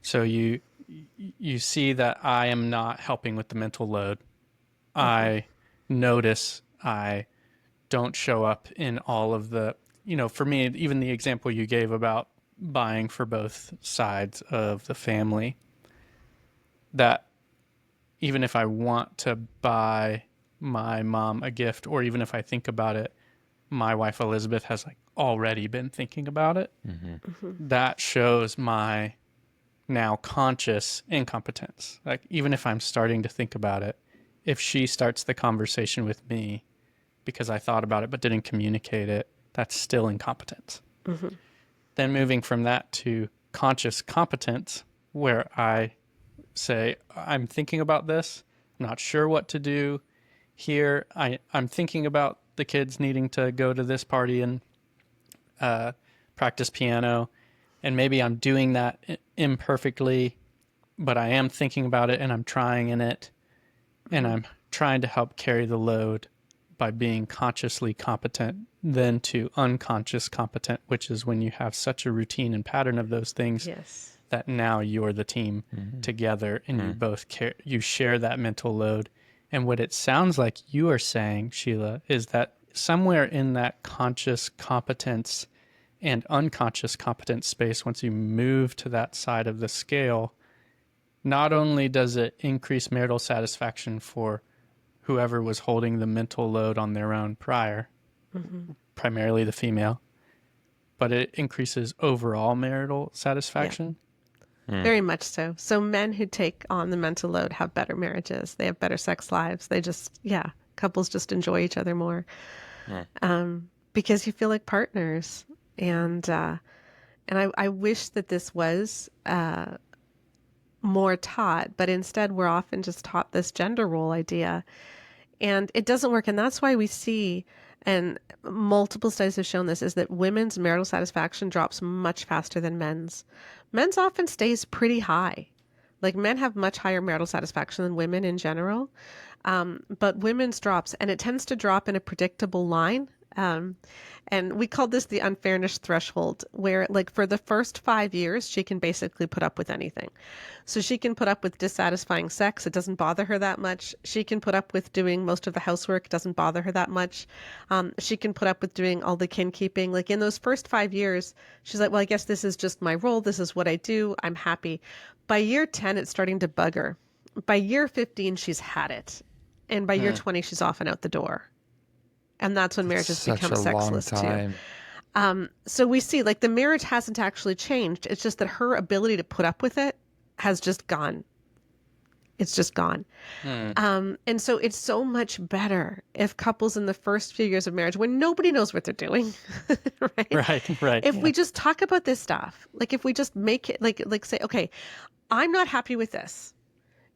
So you see that I am not helping with the mental load. I notice I don't show up in all of the, for me, even the example you gave about buying for both sides of the family, that even if I want to buy my mom a gift, or even if I think about it, my wife Elizabeth has already been thinking about it. Mm-hmm. Mm-hmm. That shows my now conscious incompetence. Even if I'm starting to think about it, if she starts the conversation with me because I thought about it but didn't communicate it, that's still incompetence. Mm-hmm. Then moving from that to conscious competence, where I say, I'm thinking about this, I'm not sure what to do. Here, I'm thinking about the kids needing to go to this party and practice piano, and maybe I'm doing that imperfectly, but I am thinking about it and I'm trying in it, and I'm trying to help carry the load by being consciously competent, then to unconscious competent, which is when you have such a routine and pattern of those things. Yes. That now you're the team together, and you both you share that mental load. And what it sounds like you are saying, Sheila, is that somewhere in that conscious competence and unconscious competence space, once you move to that side of the scale, not only does it increase marital satisfaction for whoever was holding the mental load on their own prior, primarily the female, but it increases overall marital satisfaction. Very much so. So men who take on the mental load have better marriages. They have better sex lives. They just, couples just enjoy each other more, because you feel like partners. And I wish that this was more taught, but instead we're often just taught this gender role idea, and it doesn't work. And that's why we see, and multiple studies have shown this, is that women's marital satisfaction drops much faster than men's. Men's often stays pretty high. Men have much higher marital satisfaction than women in general, but women's drops, and it tends to drop in a predictable line. And we call this the unfairness threshold, where for the first 5 years, she can basically put up with anything. So she can put up with dissatisfying sex. It doesn't bother her that much. She can put up with doing most of the housework. It doesn't bother her that much. She can put up with doing all the kin keeping. In those first 5 years, she's like, well, I guess this is just my role. This is what I do. I'm happy. By year 10, it's starting to bug her. By year 15, she's had it. And by year 20, she's off and out the door. And that's when marriages become sexless too. So we see the marriage hasn't actually changed. It's just that her ability to put up with it has just gone. It's just gone. And so it's so much better if couples in the first few years of marriage, when nobody knows what they're doing, Right. If we just talk about this stuff, if we just make it say, okay, I'm not happy with this.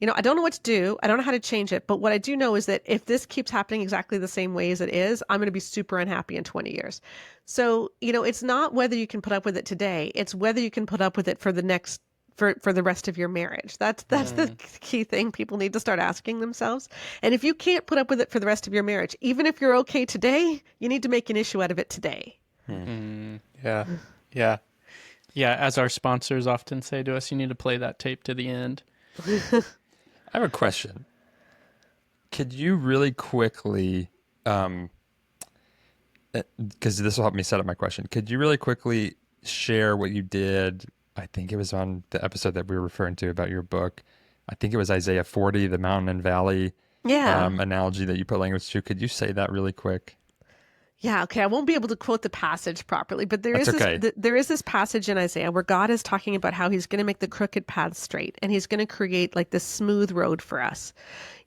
I don't know what to do. I don't know how to change it. But what I do know is that if this keeps happening exactly the same way as it is, I'm going to be super unhappy in 20 years. So, it's not whether you can put up with it today. It's whether you can put up with it for the next, for the rest of your marriage. That's the key thing people need to start asking themselves. And if you can't put up with it for the rest of your marriage, even if you're okay today, you need to make an issue out of it today. Yeah. As our sponsors often say to us, you need to play that tape to the end. I have a question. Could you really quickly, because this will help me set up my question, could you really quickly share what you did? I think it was on the episode that we were referring to about your book. I think it was Isaiah 40, the mountain and valley analogy that you put language to. Could you say that really quick? Yeah, okay. I won't be able to quote the passage properly, but there That's is okay. there is this passage in Isaiah where God is talking about how he's going to make the crooked path straight, and he's going to create like this smooth road for us.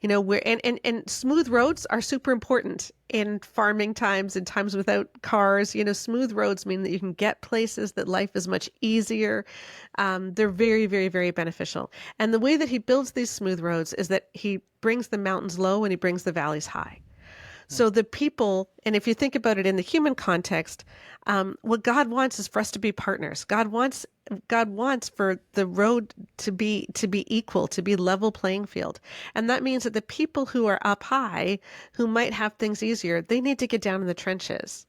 You know, where and smooth roads are super important in farming times and times without cars. You know, smooth roads mean that you can get places, that life is much easier. They're very, very, very beneficial. And the way that he builds these smooth roads is that he brings the mountains low and he brings the valleys high. So the people, and if you think about it in the human context, what God wants is for us to be partners. God wants for the road to be equal, to be level playing field. And that means that the people who are up high, who might have things easier, they need to get down in the trenches.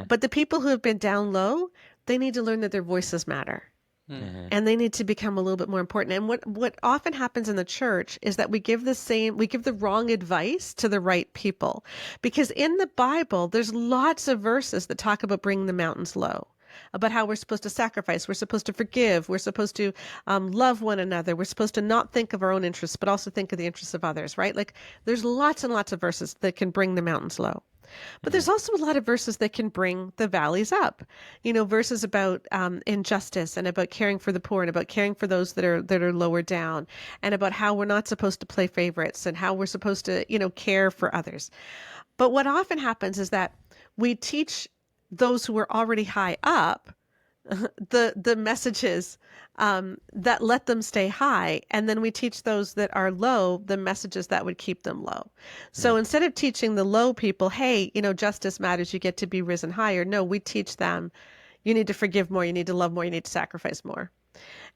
But the people who have been down low, they need to learn that their voices matter. And they need to become a little bit more important. And what often happens in the church is that we give the wrong advice to the right people. Because in the Bible, there's lots of verses that talk about bringing the mountains low, about how we're supposed to sacrifice, we're supposed to forgive, we're supposed to love one another, we're supposed to not think of our own interests, but also think of the interests of others, right? Like there's lots and lots of verses that can bring the mountains low. But there's also a lot of verses that can bring the valleys up. You know, verses about injustice and about caring for the poor and about caring for those that are lower down, and about how we're not supposed to play favorites and how we're supposed to, you know, care for others. But what often happens is that we teach those who are already high up the messages that let them stay high, and then we teach those that are low the messages that would keep them low. So instead of teaching the low people, hey, you know, justice matters, you get to be risen higher, no, we teach them, you need to forgive more, you need to love more, you need to sacrifice more.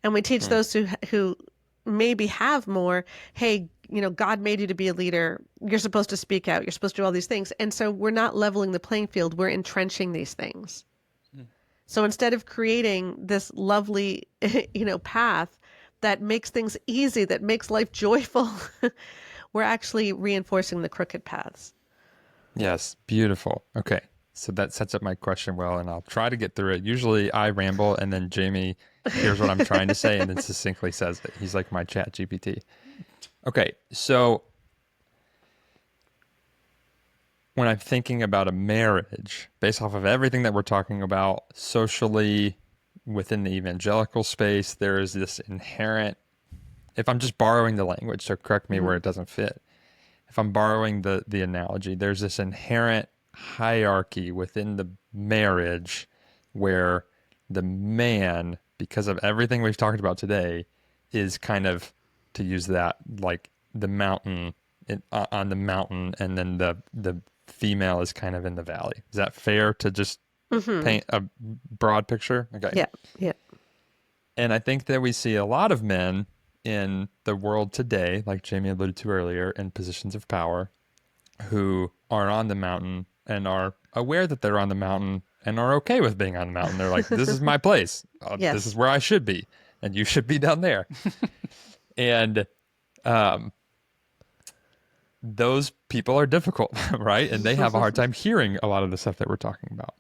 And we teach those who maybe have more, hey, you know, God made you to be a leader, you're supposed to speak out, you're supposed to do all these things. And so we're not leveling the playing field, we're entrenching these things. So instead of creating this lovely, you know, path that makes things easy, that makes life joyful, we're actually reinforcing the crooked paths. Yes, beautiful. Okay, so that sets up my question well, and I'll try to get through it. Usually I ramble, and then Jamie hears what I'm trying to say and then succinctly says it. He's like my chat GPT. Okay, so when I'm thinking about a marriage, based off of everything that we're talking about socially within the evangelical space, there is this inherent, if I'm just borrowing the language, so correct me where it doesn't fit. If I'm borrowing the analogy, there's this inherent hierarchy within the marriage where the man, because of everything we've talked about today, is kind of, to use that, like the mountain, on the mountain, and then the female is kind of in the valley. Is that fair to just paint a broad picture? Okay. Yeah. And I think that we see a lot of men in the world today, like Jamie alluded to earlier, in positions of power, who are on the mountain and are aware that they're on the mountain and are okay with being on the mountain. They're like, this is my place. Yes. This is where I should be. And you should be down there. And those people are difficult, right? And they have a hard time hearing a lot of the stuff that we're talking about.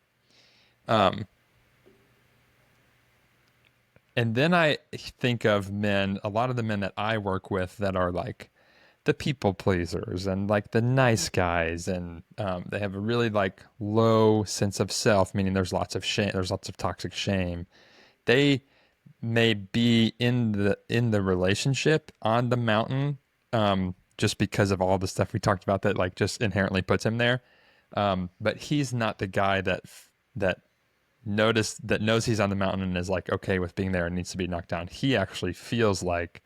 And then I think of men, a lot of the men that I work with that are like the people pleasers and like the nice guys, and they have a really like low sense of self, meaning there's lots of shame, there's lots of toxic shame. They may be in the relationship on the mountain, just because of all the stuff we talked about that like just inherently puts him there. But he's not the guy that knows he's on the mountain and is like okay with being there and needs to be knocked down. He actually feels like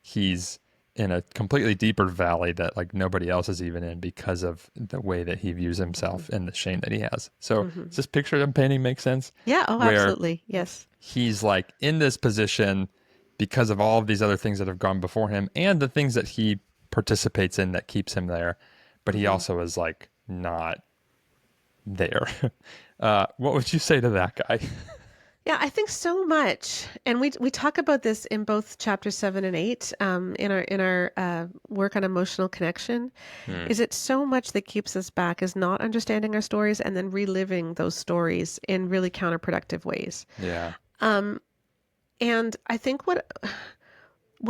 he's in a completely deeper valley that like nobody else is even in because of the way that he views himself and the shame that he has. So does this picture I'm painting make sense? Yeah. Oh, where absolutely. Yes. he's like in this position because of all of these other things that have gone before him and the things that he participates in that keeps him there, but he also is like not there. What would you say to that guy? Yeah, I think so much, and we talk about this in both chapters 7 and 8, in our work on emotional connection. Hmm. Is it so much that keeps us back is not understanding our stories and then reliving those stories in really counterproductive ways. Yeah. Um, and I think what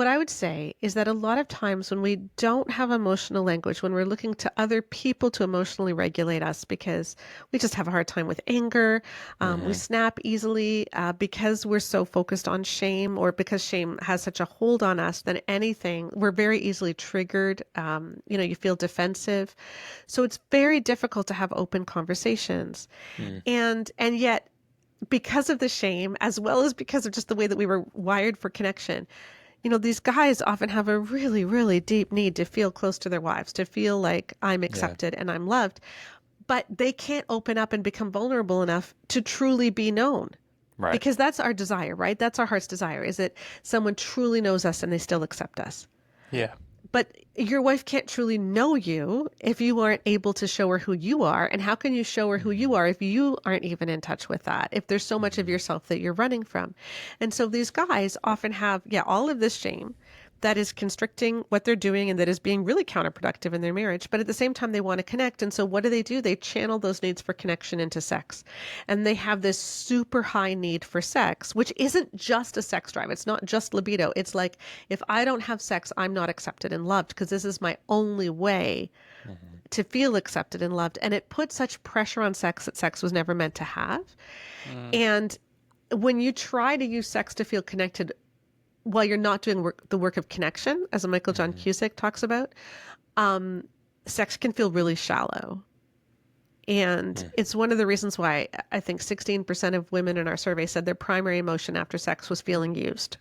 I would say is that a lot of times when we don't have emotional language, when we're looking to other people to emotionally regulate us because we just have a hard time with anger, we snap easily because we're so focused on shame, or because shame has such a hold on us than anything, we're very easily triggered. You feel defensive. So it's very difficult to have open conversations. And yet, because of the shame, as well as because of just the way that we were wired for connection, these guys often have a really, really deep need to feel close to their wives, to feel like I'm accepted and I'm loved, but they can't open up and become vulnerable enough to truly be known. Right. Because that's our desire, right? That's our heart's desire, is that someone truly knows us and they still accept us. Yeah. But your wife can't truly know you if you aren't able to show her who you are. And how can you show her who you are if you aren't even in touch with that? If there's so much of yourself that you're running from. And so these guys often have, all of this shame that is constricting what they're doing and that is being really counterproductive in their marriage. But at the same time, they want to connect. And so what do? They channel those needs for connection into sex. And they have this super high need for sex, which isn't just a sex drive. It's not just libido. It's like, if I don't have sex, I'm not accepted and loved, because this is my only way to feel accepted and loved. And it puts such pressure on sex that sex was never meant to have. And when you try to use sex to feel connected while you're not doing the work of connection, as Michael John Cusick talks about, sex can feel really shallow. And it's one of the reasons why I think 16% of women in our survey said their primary emotion after sex was feeling used.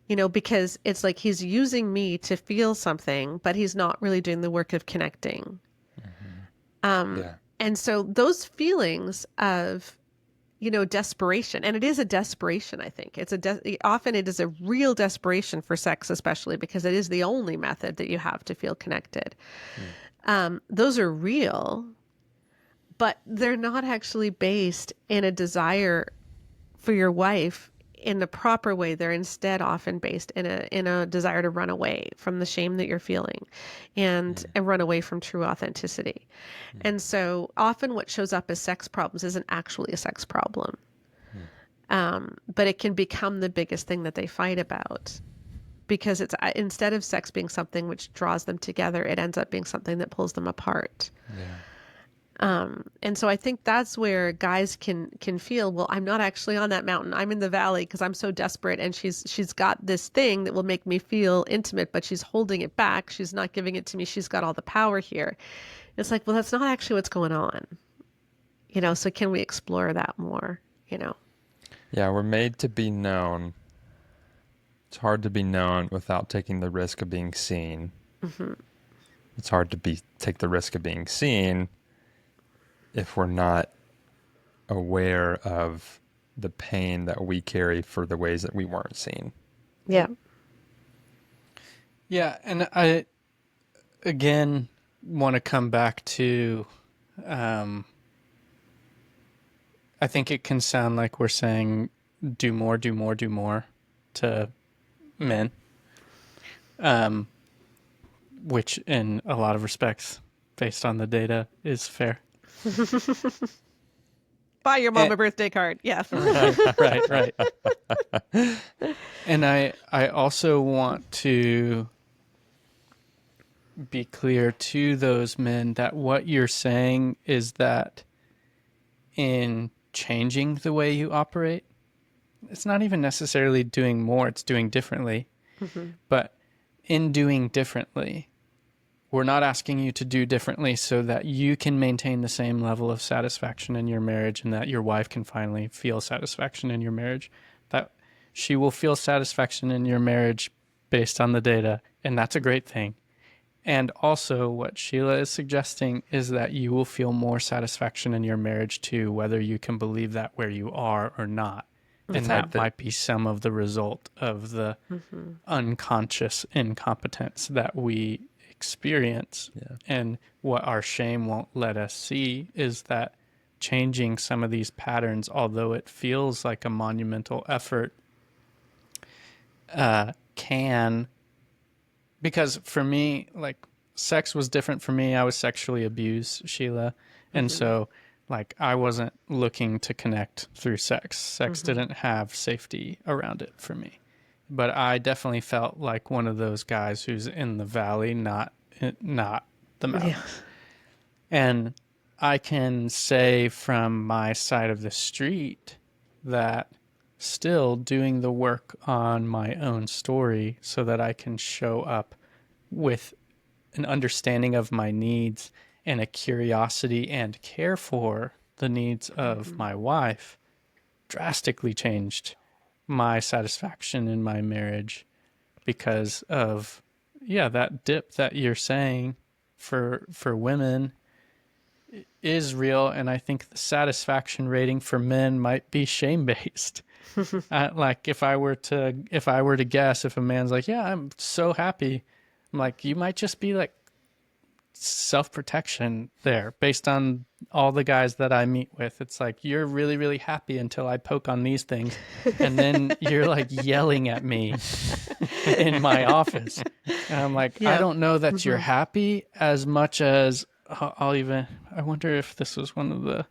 Because it's like he's using me to feel something, but he's not really doing the work of connecting. And so those feelings of desperation, and it is a desperation, I think. Often it is a real desperation for sex, especially because it is the only method that you have to feel connected. Those are real, but they're not actually based in a desire for your wife in the proper way. They're instead often based in a desire to run away from the shame that you're feeling and run away from true authenticity. And so often what shows up as sex problems isn't actually a sex problem. But it can become the biggest thing that they fight about, because it's instead of sex being something which draws them together, it ends up being something that pulls them apart. And so I think that's where guys can feel, well, I'm not actually on that mountain. I'm in the valley because I'm so desperate, and she's got this thing that will make me feel intimate, but she's holding it back. She's not giving it to me. She's got all the power here. It's like, well, that's not actually what's going on. So can we explore that more, Yeah, we're made to be known. It's hard to be known without taking the risk of being seen. It's hard to take the risk of being seen if we're not aware of the pain that we carry for the ways that we weren't seen. Yeah. Yeah, and I, again, want to come back to, I think it can sound like we're saying do more, do more, do more to men, which in a lot of respects, based on the data, is fair. Buy your mom a birthday card. Yeah. Right. And I also want to be clear to those men that what you're saying is that in changing the way you operate, it's not even necessarily doing more, it's doing differently. But in doing differently, we're not asking you to do differently so that you can maintain the same level of satisfaction in your marriage and that your wife can finally feel satisfaction in your marriage. That she will feel satisfaction in your marriage based on the data, and that's a great thing. And also what Sheila is suggesting is that you will feel more satisfaction in your marriage too, whether you can believe that where you are or not. And that might be some of the result of the unconscious incompetence that we experience. And what our shame won't let us see is that changing some of these patterns, although it feels like a monumental effort, because for me, like, sex was different for me. I was sexually abused, Sheila. And so, like, I wasn't looking to connect through sex. Sex didn't have safety around it for me. But I definitely felt like one of those guys who's in the valley, not the mountain. Yeah. And I can say from my side of the street that still doing the work on my own story so that I can show up with an understanding of my needs and a curiosity and care for the needs of my wife drastically changed my satisfaction in my marriage because of, that dip that you're saying for women is real. And I think the satisfaction rating for men might be shame-based. Like if I were to guess, if a man's like, yeah, I'm so happy, I'm like, you might just be like self-protection there based on all the guys that I meet with. It's like, you're really, really happy until I poke on these things. And then you're like yelling at me in my office. And I'm like, I don't know that you're happy as much as I wonder if this was one of the,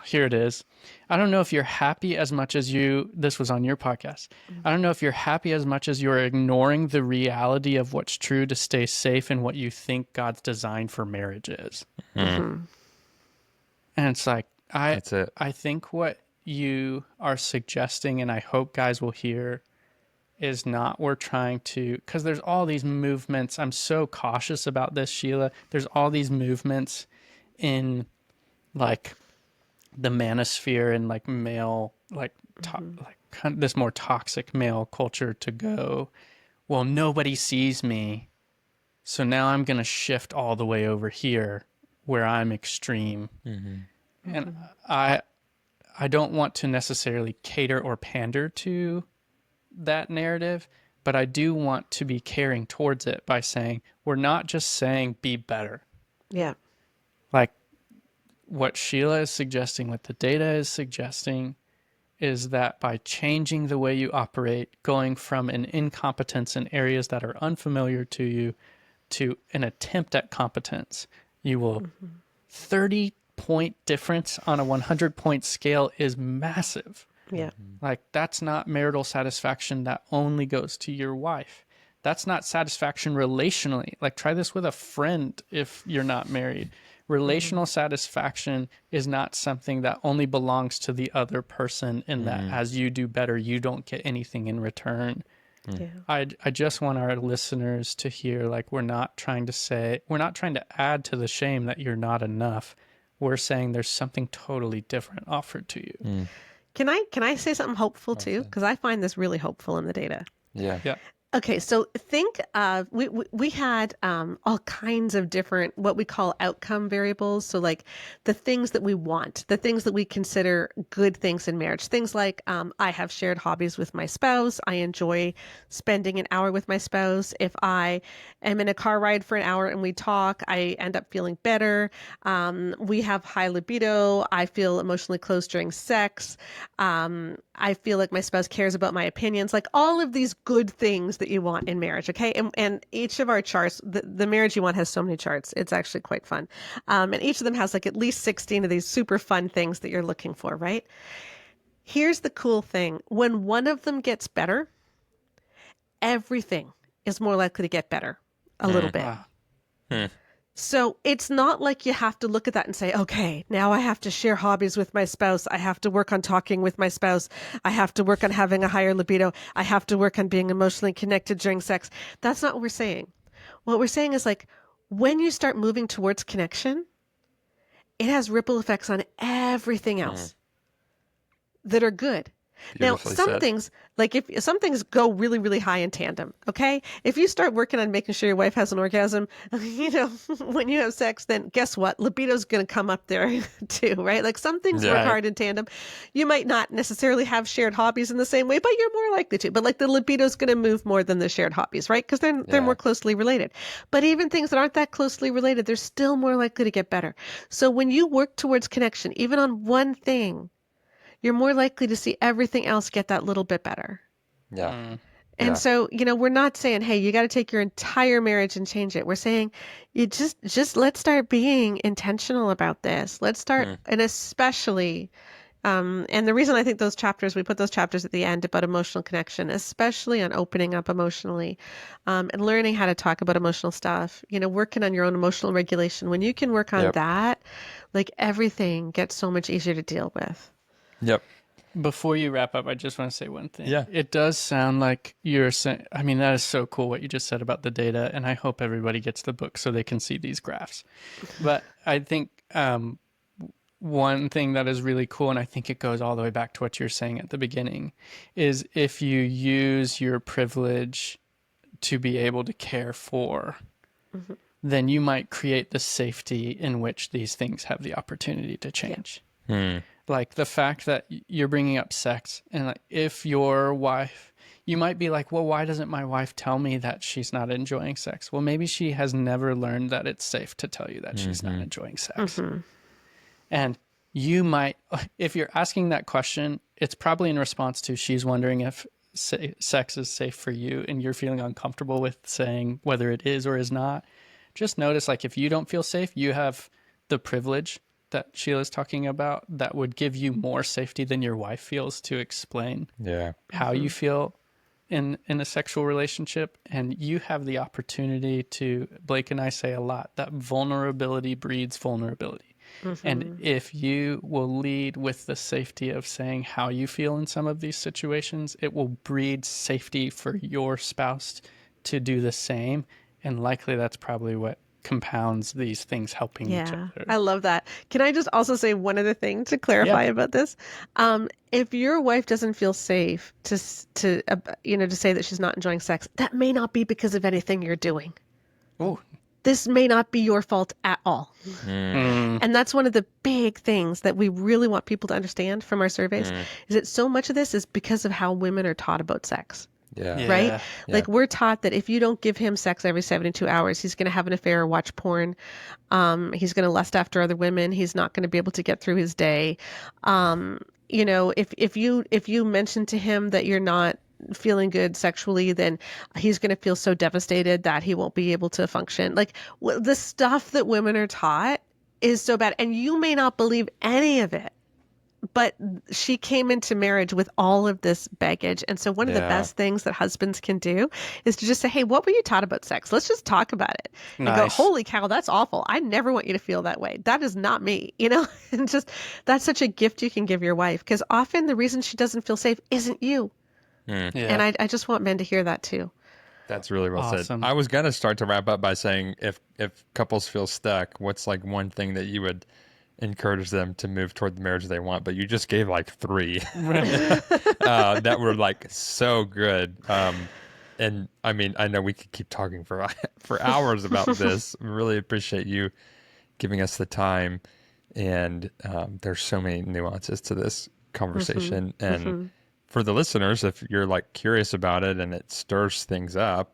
here it is. I don't know if you're happy as much as this was on your podcast. I don't know if you're happy as much as you're ignoring the reality of what's true to stay safe in what you think God's design for marriage is. And it's like, I think what you are suggesting, and I hope guys will hear, is not we're trying to, because there's all these movements. I'm so cautious about this, Sheila. There's all these movements in like the manosphere and like male, like kind of this more toxic male culture to go, well, nobody sees me, so now I'm going to shift all the way over here where I'm extreme. And I don't want to necessarily cater or pander to that narrative, but I do want to be caring towards it by saying, we're not just saying be better. Yeah. Like what Sheila is suggesting, what the data is suggesting, is that by changing the way you operate, going from an incompetence in areas that are unfamiliar to you to an attempt at competence, you will 30-point difference on a 100-point scale is massive. Yeah. Like, that's not marital satisfaction that only goes to your wife. That's not satisfaction relationally. Like, try this with a friend if you're not married. Relational satisfaction is not something that only belongs to the other person, in that as you do better, you don't get anything in return. Yeah. I just want our listeners to hear, like, we're not trying to add to the shame that you're not enough. We're saying there's something totally different offered to you. Can I say something hopeful too? Because I find this really hopeful in the data. Yeah. Okay, so think we had all kinds of different what we call outcome variables. So like the things that we want, the things that we consider good things in marriage. Things like I have shared hobbies with my spouse. I enjoy spending an hour with my spouse. If I am in a car ride for an hour and we talk, I end up feeling better. We have high libido. I feel emotionally close during sex. I feel like my spouse cares about my opinions. Like all of these good things that you want in marriage, okay? And each of our charts, the marriage you want has so many charts. It's actually quite fun. And each of them has like at least 16 of these super fun things that you're looking for, right? Here's the cool thing. When one of them gets better, everything is more likely to get better a little bit. So it's not like you have to look at that and say, okay, now I have to share hobbies with my spouse. I have to work on talking with my spouse. I have to work on having a higher libido. I have to work on being emotionally connected during sex. That's not what we're saying. What we're saying is like, when you start moving towards connection, it has ripple effects on everything else that are good. Now, Beautifully some said. things, like if some things go really, really high in tandem, okay? If you start working on making sure your wife has an orgasm, when you have sex, then guess what? Libido's going to come up there too, right? Like some things Yeah. work hard in tandem. You might not necessarily have shared hobbies in the same way, but you're more likely to. But like the libido's going to move more than the shared hobbies, right? Because they're Yeah. more closely related. But even things that aren't that closely related, they're still more likely to get better. So when you work towards connection, even on one thing, you're more likely to see everything else get that little bit better. Yeah. And Yeah. so, we're not saying, hey, you got to take your entire marriage and change it. We're saying, you just let's start being intentional about this. Let's start, and especially, and the reason I think we put those chapters at the end about emotional connection, especially on opening up emotionally, and learning how to talk about emotional stuff, working on your own emotional regulation. When you can work on Yep. that, like everything gets so much easier to deal with. Yep. Before you wrap up, I just want to say one thing. Yeah. It does sound like you're saying, I mean, that is so cool what you just said about the data, and I hope everybody gets the book so they can see these graphs. But I think one thing that is really cool, and I think it goes all the way back to what you were saying at the beginning, is if you use your privilege to be able to care for, then you might create the safety in which these things have the opportunity to change. Like the fact that you're bringing up sex, and like if your wife, you might be like, well, why doesn't my wife tell me that she's not enjoying sex? Well, maybe she has never learned that it's safe to tell you that she's not enjoying sex. And you might, if you're asking that question, it's probably in response to she's wondering if sex is safe for you, and you're feeling uncomfortable with saying whether it is or is not. Just notice, like, if you don't feel safe, you have the privilege that Sheila's talking about that would give you more safety than your wife feels to explain how you feel in a sexual relationship. And you have the opportunity to, Blake and I say a lot, that vulnerability breeds vulnerability. And if you will lead with the safety of saying how you feel in some of these situations, it will breed safety for your spouse to do the same. And likely that's probably what compounds these things helping each other. I love that. Can I just also say one other thing to clarify about this? If your wife doesn't feel safe to say that she's not enjoying sex, that may not be because of anything you're doing. Oh, this may not be your fault at all. And that's one of the big things that we really want people to understand from our surveys is that so much of this is because of how women are taught about sex. Right? Like we're taught that if you don't give him sex every 72 hours, he's going to have an affair or watch porn. He's going to lust after other women. He's not going to be able to get through his day. If you mention to him that you're not feeling good sexually, then he's going to feel so devastated that he won't be able to function. Like the stuff that women are taught is so bad. And you may not believe any of it. But she came into marriage with all of this baggage. And so one of the best things that husbands can do is to just say, hey, what were you taught about sex? Let's just talk about it. And go, holy cow, that's awful. I never want you to feel that way. That is not me, and just that's such a gift you can give your wife, because often the reason she doesn't feel safe isn't you. And I just want men to hear that too. That's really well said. Awesome. I was going to start to wrap up by saying if couples feel stuck, what's like one thing that you would encourage them to move toward the marriage they want, but you just gave like 3 that were like so good. And I mean, I know we could keep talking for hours about this. Really appreciate you giving us the time. And there's so many nuances to this conversation. And for the listeners, if you're like curious about it and it stirs things up,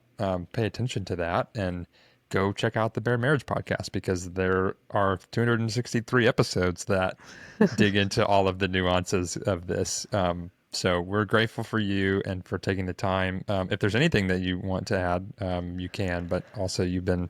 pay attention to that and go check out the Bare Marriage podcast, because there are 263 episodes that dig into all of the nuances of this. So we're grateful for you and for taking the time. If there's anything that you want to add, you can, but also you've been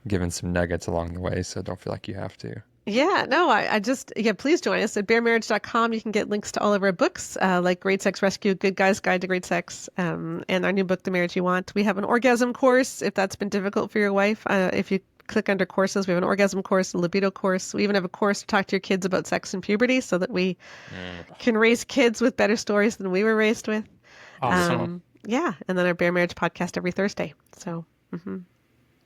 given some nuggets along the way, so don't feel like you have to. Yeah, no, I just, please join us at baremarriage.com. You can get links to all of our books, like Great Sex Rescue, Good Guy's Guide to Great Sex, and our new book, The Marriage You Want. We have an orgasm course, if that's been difficult for your wife. If you click under courses, we have an orgasm course, a libido course. We even have a course to talk to your kids about sex and puberty so that we can raise kids with better stories than we were raised with. Awesome. And then our Bare Marriage podcast every Thursday. So,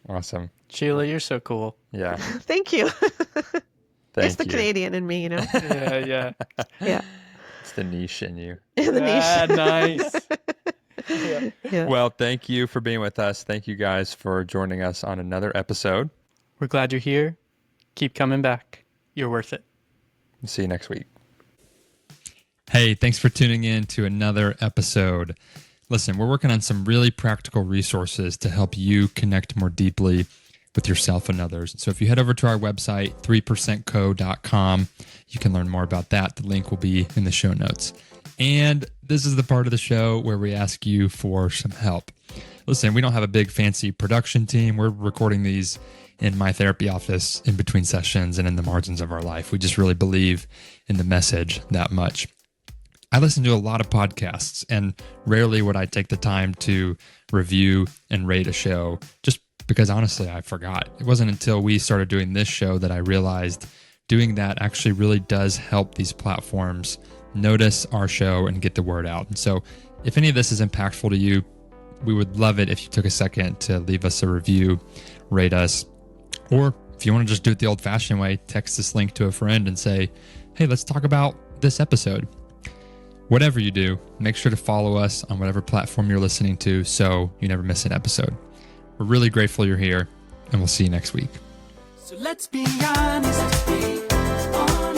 Awesome. Sheila, you're so cool. Yeah. Thank you. It's the Canadian in me, Yeah. Yeah. It's the niche in you. in the niche. Nice. Yeah. Well, thank you for being with us. Thank you guys for joining us on another episode. We're glad you're here. Keep coming back. You're worth it. See you next week. Hey, thanks for tuning in to another episode. Listen, we're working on some really practical resources to help you connect more deeply with yourself and others. So if you head over to our website, 3percentco.com, you can learn more about that. The link will be in the show notes. And this is the part of the show where we ask you for some help. Listen, we don't have a big fancy production team. We're recording these in my therapy office in between sessions and in the margins of our life. We just really believe in the message that much. I listen to a lot of podcasts, and rarely would I take the time to review and rate a show, just because honestly, I forgot. It wasn't until we started doing this show that I realized doing that actually really does help these platforms notice our show and get the word out. And so if any of this is impactful to you, we would love it if you took a second to leave us a review, rate us, or if you want to just do it the old-fashioned way, text this link to a friend and say, hey, let's talk about this episode. Whatever you do, make sure to follow us on whatever platform you're listening to so you never miss an episode. We're really grateful you're here, and we'll see you next week. So let's be honest.